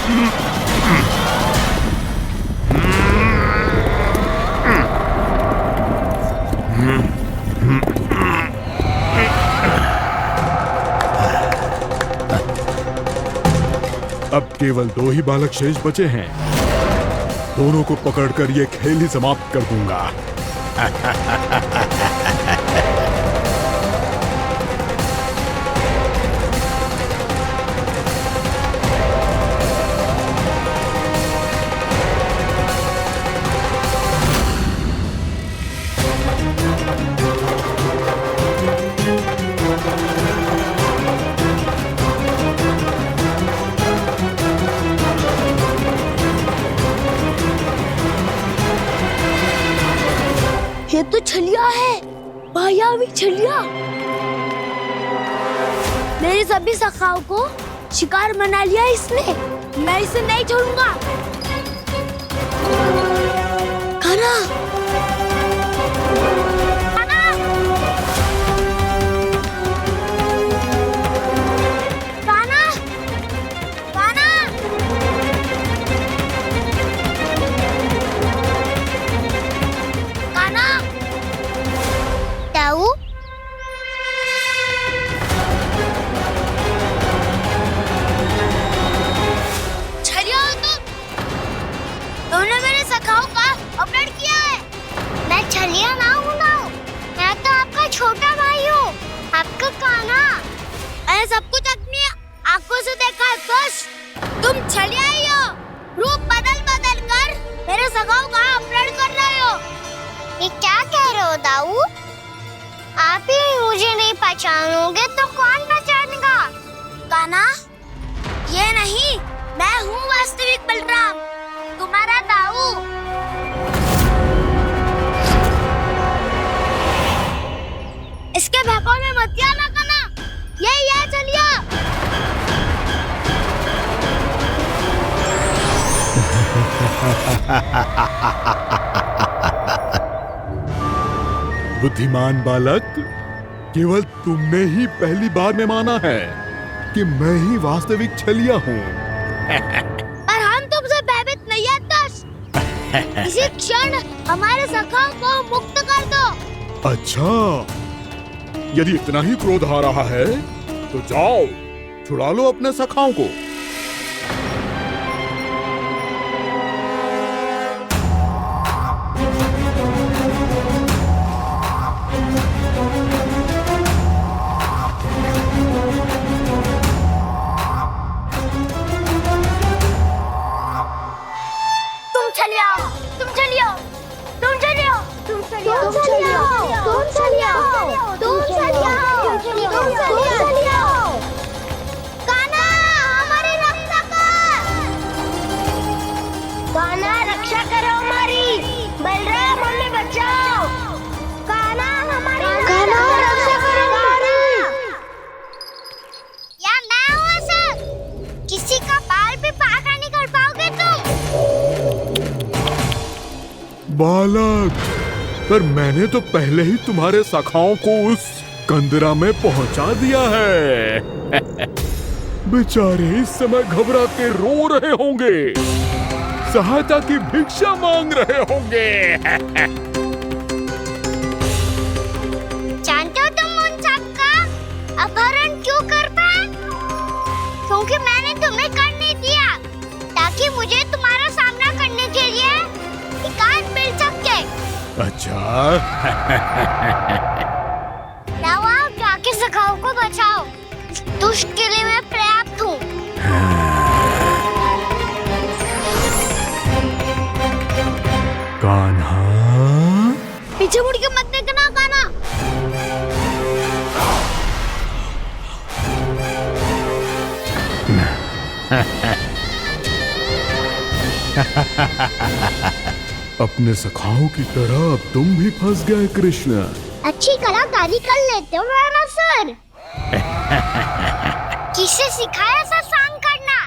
F: अब केवल 2 ही बालक शेष बचे हैं। दोनों को पकड़कर ये खेल ही समाप्त कर दूंगा।
C: ये तो छलिया है, मायावी छलिया। मेरे सभी सखाओं को शिकार बना लिया इसने। मैं इसे नहीं छोड़ूंगा। कान्हा, कान्हा, कान्हा, कान्हा। कान्हा, ताऊ, छलिया हो तुमने मेरे सखाओं का अपहरण किया है। मैं छलिया ना हूँ ना, मैं तो आपका छोटा भाई हूँ, आपका कान्हा। मैंने सब कुछ अपनी आंखों से देखा है। बस तुम छलिया ही हो। रूप बदल बदल कर मेरे सखाओं का अपहरण कर रहे हो। ये क्या कह रहे हो दाऊ? आप ही मुझे नहीं पहचानोगे तो कौन पहचानेगा? कान्हा, ये नहीं, मैं हूँ वास्तविक बलराम, तुम्हारा दाऊ। इसके बहकावे में मत आना कान्हा, यही है छलिया।
F: बुद्धिमान बालक, केवल तुमने ही पहली बार में माना है कि मैं ही वास्तविक छलिया हूँ।
C: पर हम तुमसे भयभीत नहीं है दस। इसी क्षण हमारे सखाओं को मुक्त कर दो।
F: अच्छा, यदि इतना ही क्रोध आ रहा है तो जाओ, छुड़ा लो अपने सखाओं को। बालक, पर मैंने तो पहले ही तुम्हारे सखाओं को उस कंदरा में पहुंचा दिया है। बेचारे इस समय घबरा के रो रहे होंगे, सहायता की भिक्षा मांग रहे होंगे।
D: जानते हो तुम उन सबका अपहरण क्यों कर पाए? क्योंकि मैंने तुम्हें कर नहीं दिया, ताकि मुझे तुम्हारा सामना करने के लिए एकांत मिल सके।
F: अच्छा।
D: लाओ, आओ, जाके सखाओं को बचाओ। इस दुष्ट के लिए मैं पर्याप्त हूँ।
F: कान्हा,
C: पीछे मुड़ के मत देखना कान्हा।
F: अपने सखाओं की तरह अब तुम भी फंस गए कृष्ण।
D: अच्छी कलाकारी कर लेते हो सर। किससे सिखाया ऐसा स्वांग करना?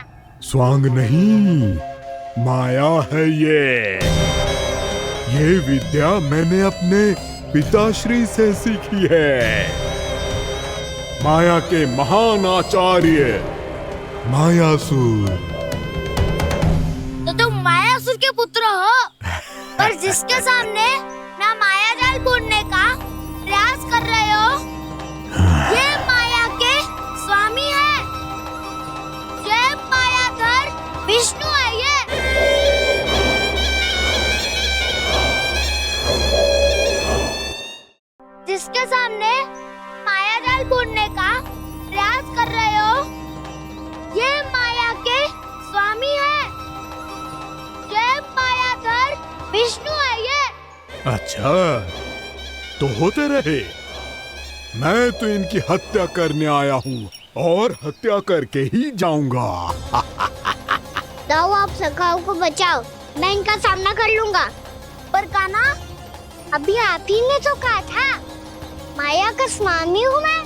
F: स्वांग नहीं, माया है ये विद्या मैंने अपने पिताश्री से सीखी है। माया के महान आचार्य मायासुर।
C: तो तुम मायासुर के पुत्र हो, पर जिसके सामने मैं माया जाल बुनने का प्रयास कर रहे हो, ये माया के स्वामी है, ये मायाधर विष्णु है। ये जिसके सामने माया जाल बुनने का प्रयास कर रहे हो, ये माया के स्वामी है, ये मायाधर विष्णु है। ये
F: अच्छा, तो होते रहे। मैं तो इनकी हत्या करने आया हूँ और हत्या करके ही जाऊंगा।
D: जाओ आप सखाओं को बचाओ, मैं इनका सामना कर लूंगा।
C: पर कान्हा,
D: अभी आप ही ने तो कहा था माया का स्वामी हूँ मैं।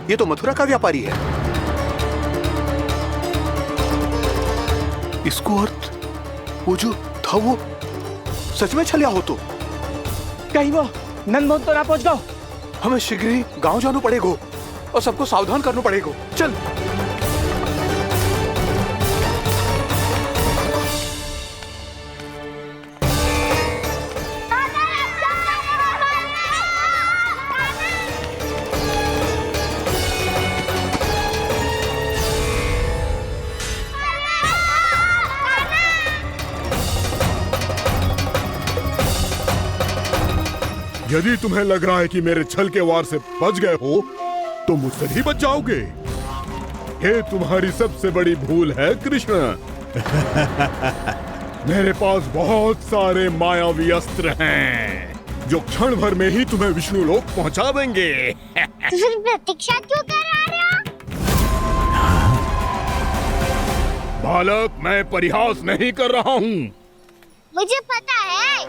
K: ये तो मथुरा का व्यापारी है। इसको अर्थ वो जो था वो सच में छलिया हो तो
L: कहीं वो नंदमोहन तो ना पहुंच गो।
K: हमें शीघ्र ही गांव जाना पड़ेगा और सबको सावधान करना पड़ेगा। चल।
F: यदि तुम्हें लग रहा है कि मेरे छल के वार से बच गए हो तो मुझसे भी बच जाओगे। ये तुम्हारी सबसे बड़ी भूल है कृष्ण। मेरे पास बहुत सारे मायावी अस्त्र हैं जो क्षण भर में ही तुम्हें विष्णु लोक पहुंचा देंगे।
D: तो फिर प्रतीक्षा क्यों कर रहे हो?
F: बालक, मैं परिहास नहीं कर रहा हूँ।
D: मुझे पता है,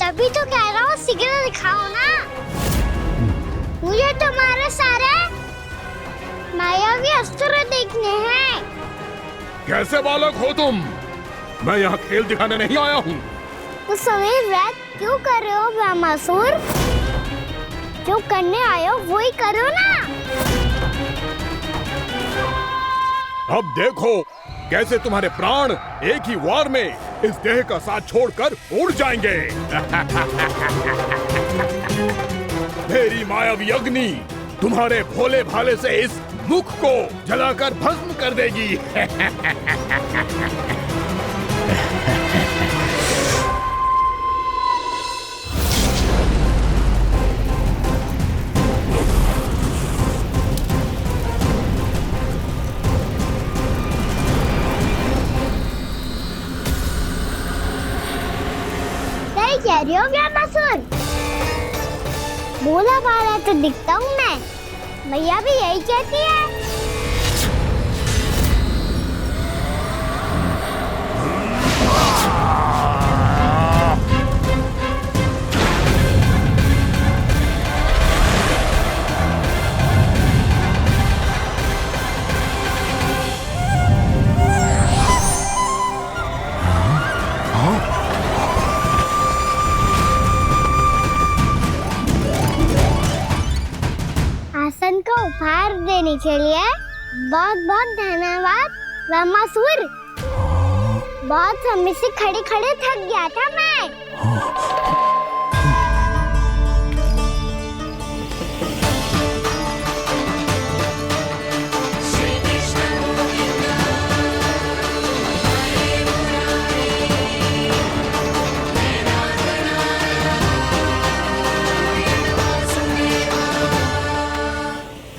D: तभी तो कह रहा हूँ शीघ्र दिखाओ ना। मुझे तुम्हारे सारे मायावी अस्त्र देखने हैं।
F: कैसे बालक हो तुम? मैं यहाँ खेल दिखाने नहीं आया हूँ।
D: उस समय व्रत क्यों कर रहे हो ब्रह्मासुर? जो करने आए हो वो ही करो ना।
F: अब देखो कैसे तुम्हारे प्राण एक ही वार में इस देह का साथ छोड़कर उड़ जाएंगे। मेरी मायावी अग्नि तुम्हारे भोले भाले से इस मुख को जलाकर भस्म कर देगी।
D: कह रही हो ब्रह्मासुर? बोला बाला तो दिखता हूँ मैं। मैया भी यही कहती है। आसन को उपहार देने के लिए बहुत बहुत धन्यवाद ब्रह्मासुर। बहुत समय से खड़े खड़े थक गया था मैं।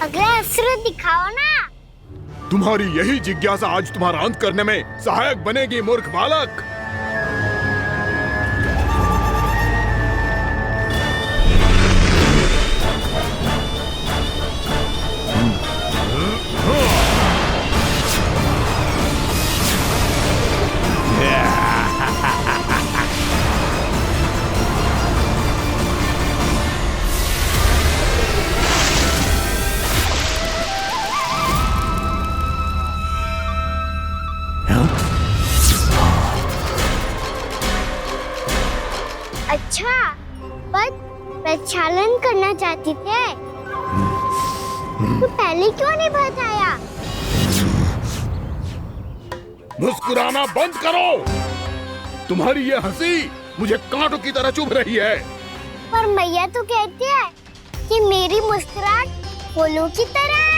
D: अगला अस्त्र दिखाओ ना।
F: तुम्हारी यही जिज्ञासा आज तुम्हारा अंत करने में सहायक बनेगी मूर्ख बालक।
D: अच्छा, पर प्रक्षालन करना चाहती थे तो पहले क्यों नहीं बताया?
F: मुस्कुराना बंद करो। तुम्हारी ये हंसी मुझे कांटों की तरह चुभ रही है।
D: पर मैया तो कहती है कि मेरी मुस्कुराहट फूलों की तरह है।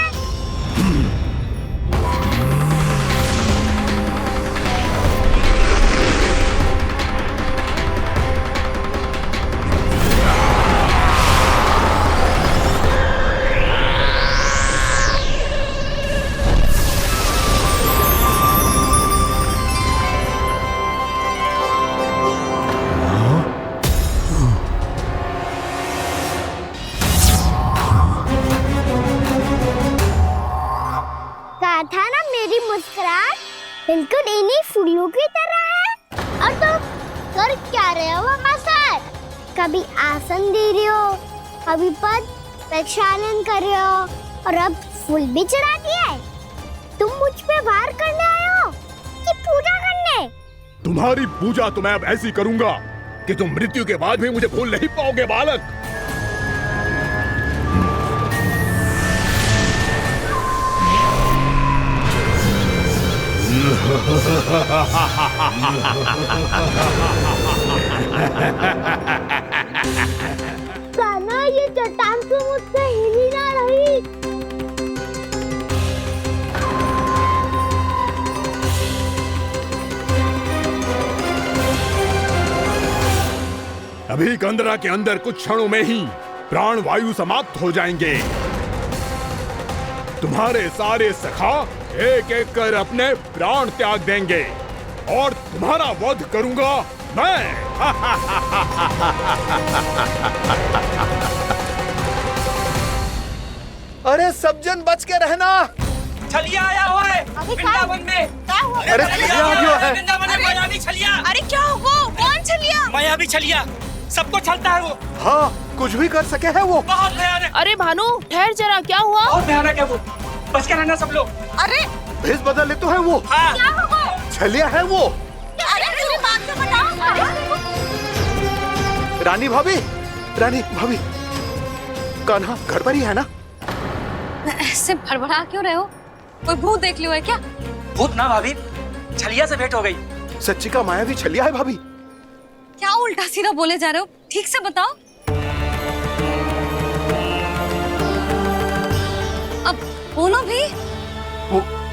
D: था ना मेरी मुस्कुराहट बिल्कुल इन्हीं फूलों की तरह है। और तुम कर क्या रहे हो सर? कभी आसन दे रहे हो, कभी पद प्रक्षालन कर रहे हो और अब फूल भी चढ़ा दिया है। तुम मुझ पे वार करने आए हो कि पूजा करने?
F: तुम्हारी पूजा तो मैं अब ऐसी करूंगा कि तुम मृत्यु के बाद भी मुझे भूल नहीं पाओगे बालक।
D: कान्हा, ये चट्टान तो मुझसे हिल ही ना रही।
F: अभी कंदरा के अंदर कुछ क्षणों में ही प्राण वायु समाप्त हो जाएंगे। तुम्हारे सारे सखा एक एक कर अपने प्राण त्याग देंगे और तुम्हारा वध करूंगा मैं।
K: अरे सब जन बच के रहना।
L: छलिया आया हुआ है वृंदावन में।
K: अरे छलिया आ गया है।
L: वृंदावन में मायावी छलिया।
N: अरे क्या वो? कौन छलिया?
L: मायावी छलिया, सबको छलता है वो।
K: हाँ, कुछ भी कर सके है वो।
L: बहुत भयानक।
N: अरे भानु, ठहर जरा, क्या हुआ?
L: बहुत भयानक है वो, बच के रहना सब लोग।
N: अरे
K: भेष बदल ले तो है वो।
L: हाँ।
N: क्या हुआ?
K: छलिया है वो।
N: अरे मेरी बात तो बताओ।
K: रानी भाभी, कान्हा घर पर ही है ना?
M: ऐसे भड़बड़ा क्यों रहे हो? कोई भूत देख लियो है क्या?
L: भूत ना भाभी, छलिया से भेंट हो गई।
K: सच्ची का मायावी छलिया है भाभी।
M: क्या उल्टा सीधा बोले जा रहे हो? ठीक से बताओ। अब बोलो भी।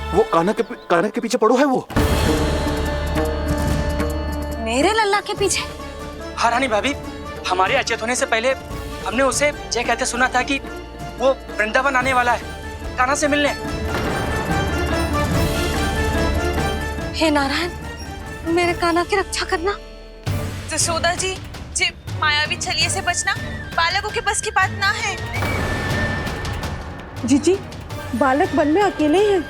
K: वो कान्हा के पीछे पड़ो है वो।
M: मेरे लल्ला के पीछे?
L: हाँ रानी भाभी, हमारे अचेत होने से पहले हमने उसे ये कहते सुना था कि वो वृंदावन आने वाला है कान्हा से मिलने।
M: हे नारायण, मेरे कान्हा की रक्षा करना।
N: जसोदा जी, मायावी छलिए से बचना बालकों के बस की बात ना है।
P: जीजी, बालक वन में अकेले हैं।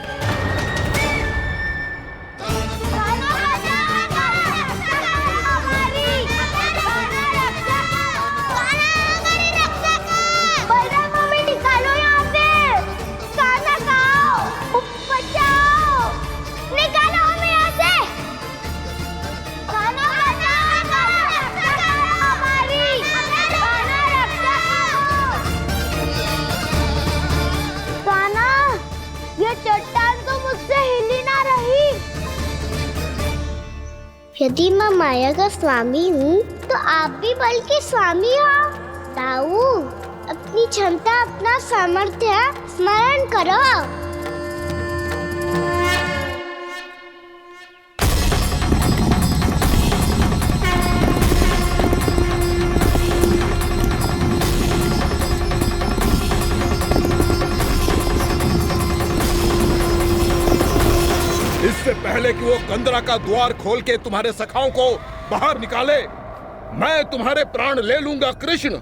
D: यदि मैं माया का स्वामी हूँ तो आप भी बल के स्वामी हो। ताऊ, अपनी क्षमता, अपना सामर्थ्य स्मरण करो।
F: इससे पहले कि वो कंदरा का द्वार खोल के तुम्हारे सखाओं को बाहर निकाले, मैं तुम्हारे प्राण ले लूंगा कृष्ण।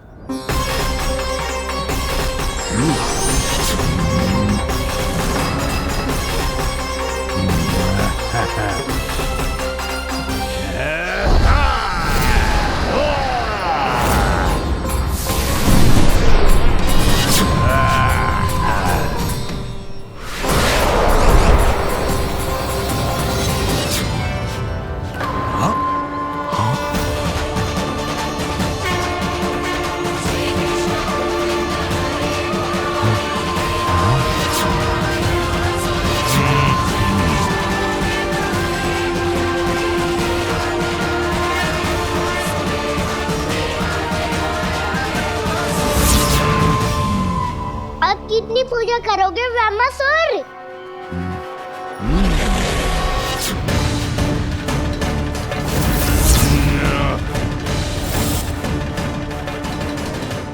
D: क्या करोगे ब्रह्मासुर?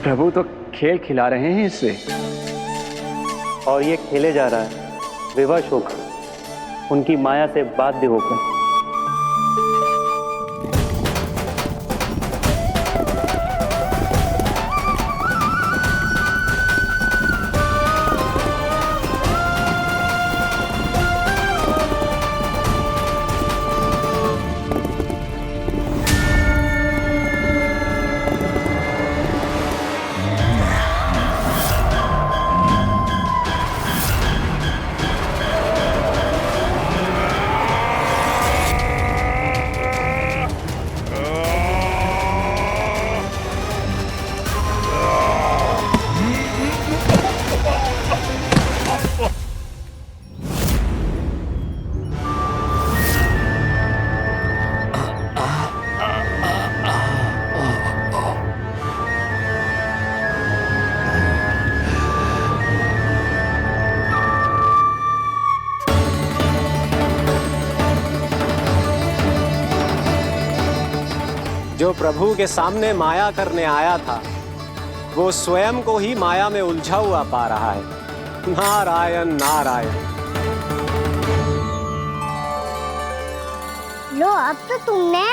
Q: प्रभु तो खेल खिला रहे हैं इससे, और ये खेले जा रहा है विवश होकर, उनकी माया से बाध्य होकर।
O: जो प्रभु के सामने माया करने आया था, वो स्वयं को ही माया में उलझा हुआ पा रहा है। नारायण नारायण।
D: लो, अब तो तुमने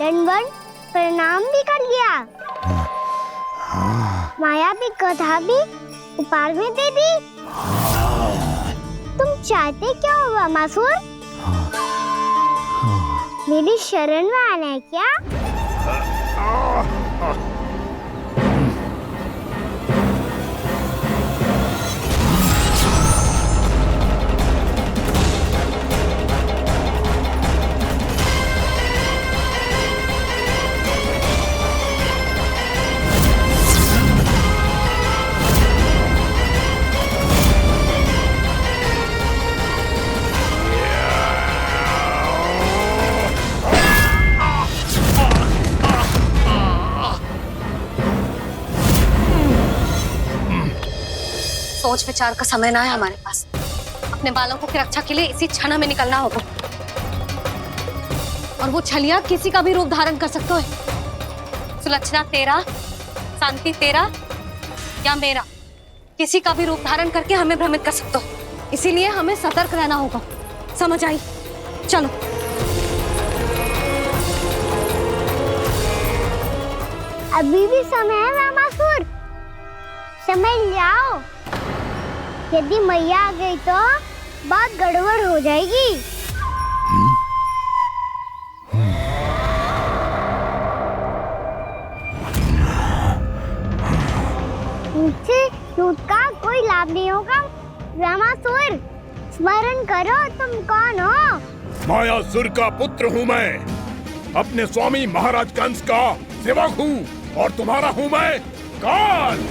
D: दंडवत प्रणाम भी कर लिया, माया भी कथा भी उपहार में दे दी। तुम चाहते क्या हो ब्रह्मासुर? मेरी शरण में आना है क्या?
B: सोच विचार का समय ना है हमारे पास। अपने बालकों की रक्षा के लिए इसी क्षण में निकलना होगा। और वो छलिया किसी का भी रूप धारण कर सकते है। सुलक्षणा तेरा, शांति तेरा या मेरा, किसी का भी रूप धारण करके हमें भ्रमित कर सकते हो। इसीलिए हमें सतर्क रहना होगा। समझ आई? चलो।
D: अभी भी समय है ब्रह्मासुर, समझ जाओ। यदि मैया आ गई तो बात गड़बड़ हो जाएगी। मुझसे झूठ का कोई लाभ नहीं होगा। ब्रह्मासुर, स्मरण करो तुम कौन हो।
F: मायासुर का पुत्र हूँ मैं, अपने स्वामी महाराज कंस का सेवक हूँ, और तुम्हारा हूँ मैं काल।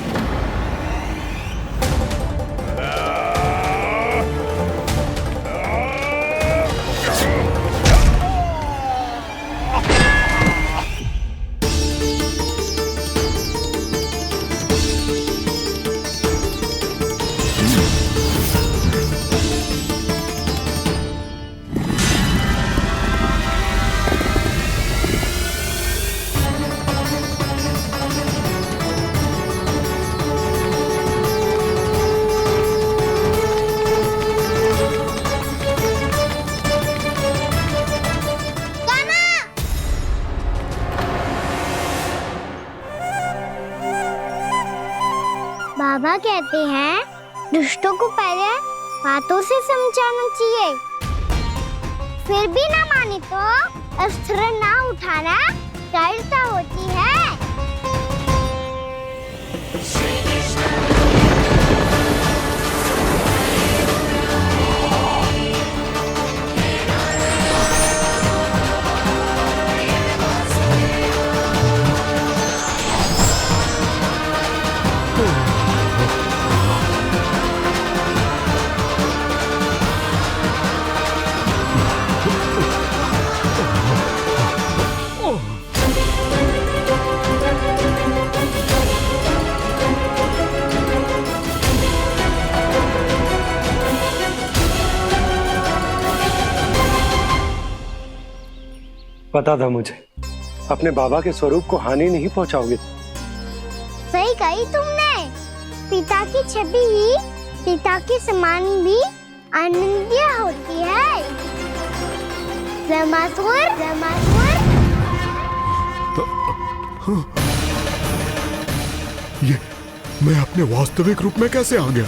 F: बाबा कहते हैं दुष्टों को पहले बातों से समझाना चाहिए, फिर भी ना माने तो अस्त्र ना उठाना कायरता होती है।
A: पता था मुझे, अपने बाबा के स्वरूप को हानि नहीं पहुंचाओगे।
D: सही कही तुमने। पिता की छवि ही पिता के समान भी आनंदीय होती है। ब्रह्मासुर, ब्रह्मासुर।
F: ये मैं अपने वास्तविक रूप में कैसे आ गया?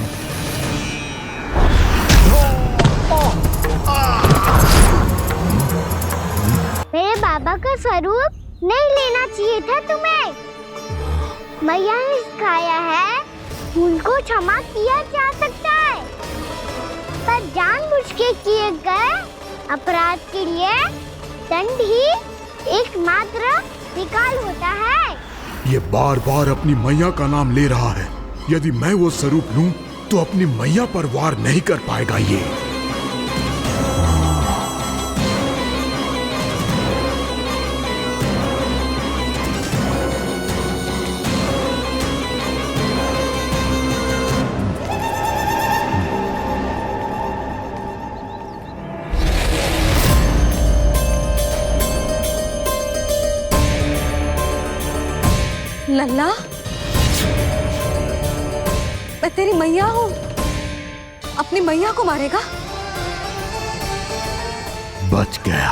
D: मेरे बाबा का स्वरूप नहीं लेना चाहिए था तुम्हें। मैया ने सिखाया है, भूल को क्षमा किया जा सकता है, पर जानबूझ के किए गए अपराध के लिए दंड ही एकमात्र विकल्प होता है।
F: ये बार बार अपनी मैया का नाम ले रहा है। यदि मैं वो स्वरूप लूं तो अपनी मैया पर वार नहीं कर पाएगा ये।
M: लल्ला, मैं तेरी मैया हूँ, अपनी मैया को मारेगा?
F: बच गया।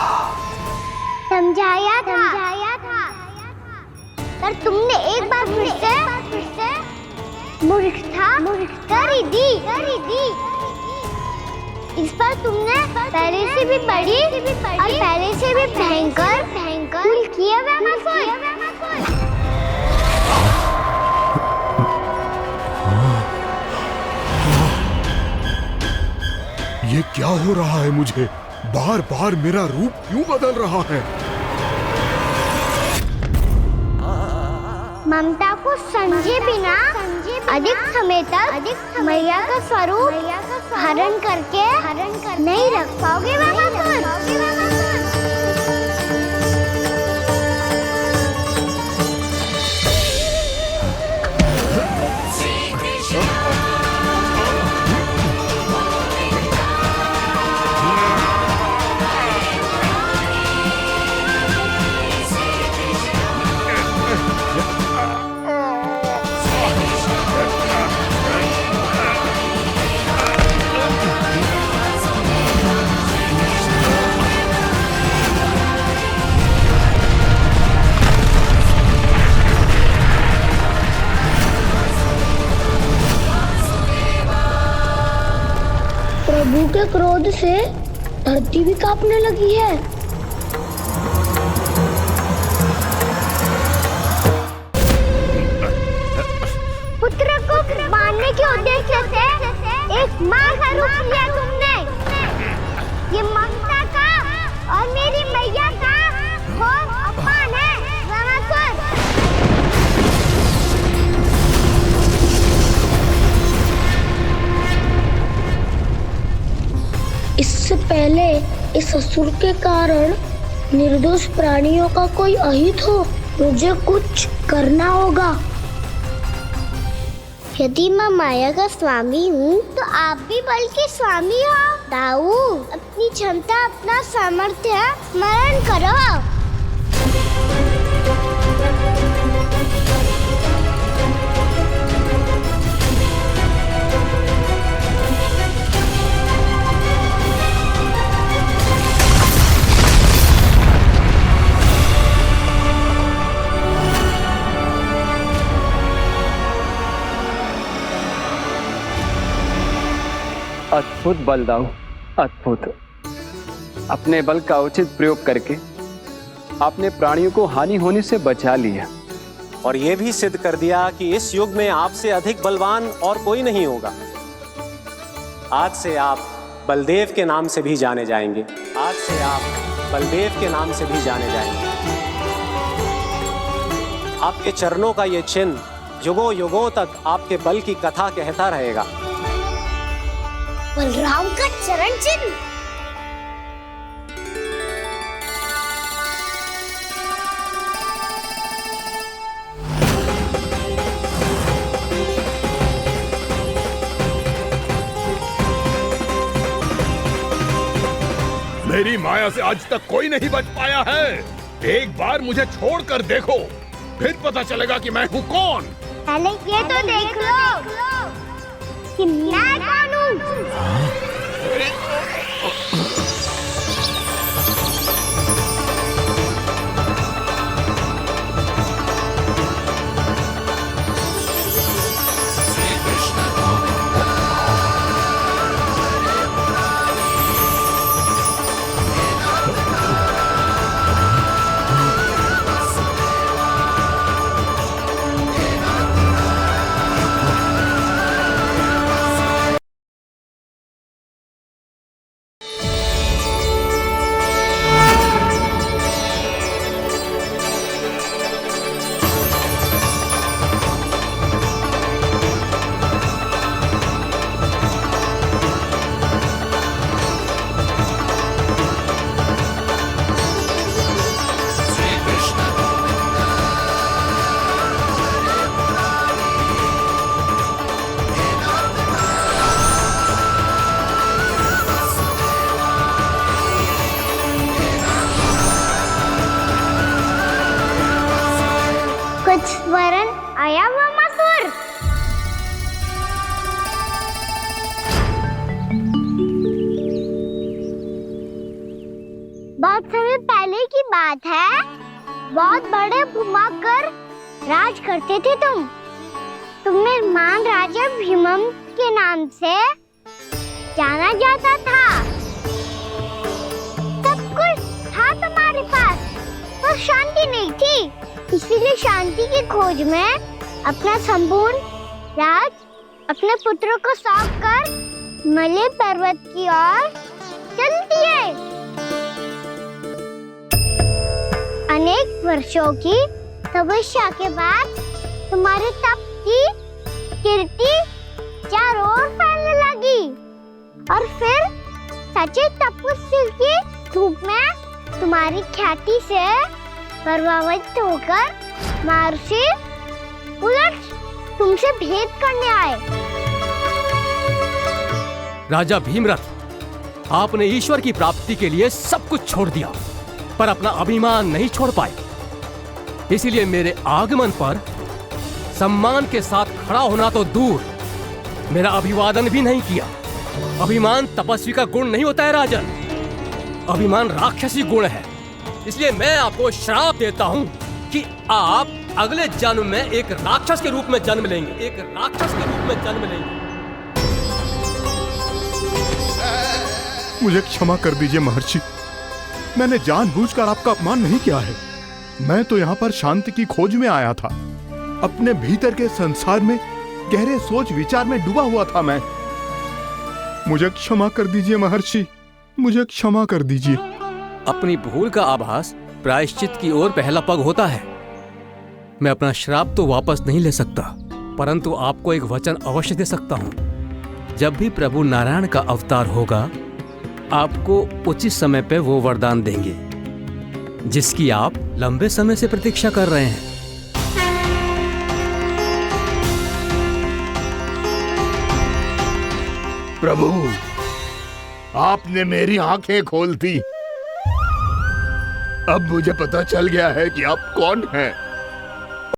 D: समझाया था, पर तुमने एक बार फिर से मूर्खता कर ही दी। इस पर तुमने पहले से भी बड़ी और पहले से भी भयंकर भूल किया ब्रह्मासुर।
F: ये क्या हो रहा है मुझे? बार बार मेरा रूप क्यों बदल रहा है?
D: ममता को समझे बिना अधिक समय तक मैया का स्वरूप हरण करके नहीं रख पाओगे ब्रह्मासुर। प्रभु के क्रोध से धरती भी कांपने लगी है। पुत्र को मारने के उद्देश्य से एक मां का रूप लिया तुमने। ये ममता का और मेरी मैया का घोर अपमान है ब्रह्मासुर। इससे पहले इस असुर के कारण निर्दोष प्राणियों का कोई अहित हो, मुझे कुछ करना होगा। यदि मैं माया का स्वामी हूँ तो आप भी बल के स्वामी हो। दाऊ, अपनी क्षमता, अपना सामर्थ्य स्मरण करो।
Q: अद्भुत बलदाऊ, अद्भुत। अपने बल का उचित प्रयोग करके आपने प्राणियों को हानि होने से बचा लिया
O: और ये भी सिद्ध कर दिया कि इस युग में आपसे अधिक बलवान और कोई नहीं होगा। आज से आप बलदेव के नाम से भी जाने जाएंगे। आज से आप बलदेव के नाम से भी जाने जाएंगे। आपके चरणों का ये चिन्ह युगों युगों तक आपके बल की कथा कहता रहेगा।
D: बलराम का चरण चिन्ह।
F: मेरी माया से आज तक कोई नहीं बच पाया है। एक बार मुझे छोड़कर देखो, फिर पता चलेगा कि मैं हूँ कौन।
D: पहले ये तो देख लो कि मैं कौन हूँ। कुछ वरन आया हुआ मसूर। बहुत समय पहले की बात है, बहुत बड़े भूमाकर राज करते थे तुम। तुम्हें महान राजा भीमम के नाम से जाना जाता था। सब कुछ था तुम्हारे पास, पर शांति नहीं थी। इसीलिए शांति की खोज में अपना संपूर्ण राज अपने पुत्रों को सौंप कर मलय पर्वत की ओर चल दिए। अनेक वर्षों की तपस्या के बाद तुम्हारे तप की कीर्ति चारों ओर फैलने लगी और फिर सच्चे तपस्वी के रूप में तुम्हारी ख्याति से प्रभावित होकर महर्षि उलट तुमसे भेंट करने आए।
R: राजा भीमरथ, आपने ईश्वर की प्राप्ति के लिए सब कुछ छोड़ दिया, पर अपना अभिमान नहीं छोड़ पाए। इसीलिए मेरे आगमन पर सम्मान के साथ खड़ा होना तो दूर, मेरा अभिवादन भी नहीं किया। अभिमान तपस्वी का गुण नहीं होता है राजन, अभिमान राक्षसी गुण है। इसलिए मैं आपको श्राप देता हूँ कि आप अगले जन्म में एक राक्षस के रूप में जन्म लेंगे, एक राक्षस के रूप में जन्म लेंगे।
F: मुझे क्षमा कर दीजिए महर्षि, मैंने जानबूझकर आपका अपमान नहीं किया है। मैं तो यहाँ पर शांति की खोज में आया था। अपने भीतर के संसार में गहरे सोच विचार में डूबा हुआ था मैं। मुझे क्षमा कर दीजिए महर्षि, मुझे क्षमा कर दीजिए।
R: अपनी भूल का आभास प्रायश्चित की ओर पहला पग होता है। मैं अपना श्राप तो वापस नहीं ले सकता, परंतु आपको एक वचन अवश्य दे सकता हूँ। जब भी प्रभु नारायण का अवतार होगा, आपको उचित समय पे वो वरदान देंगे जिसकी आप लंबे समय से प्रतीक्षा कर रहे हैं।
F: प्रभु, आपने मेरी आंखें खोल दी। अब मुझे पता चल गया है कि आप कौन हैं।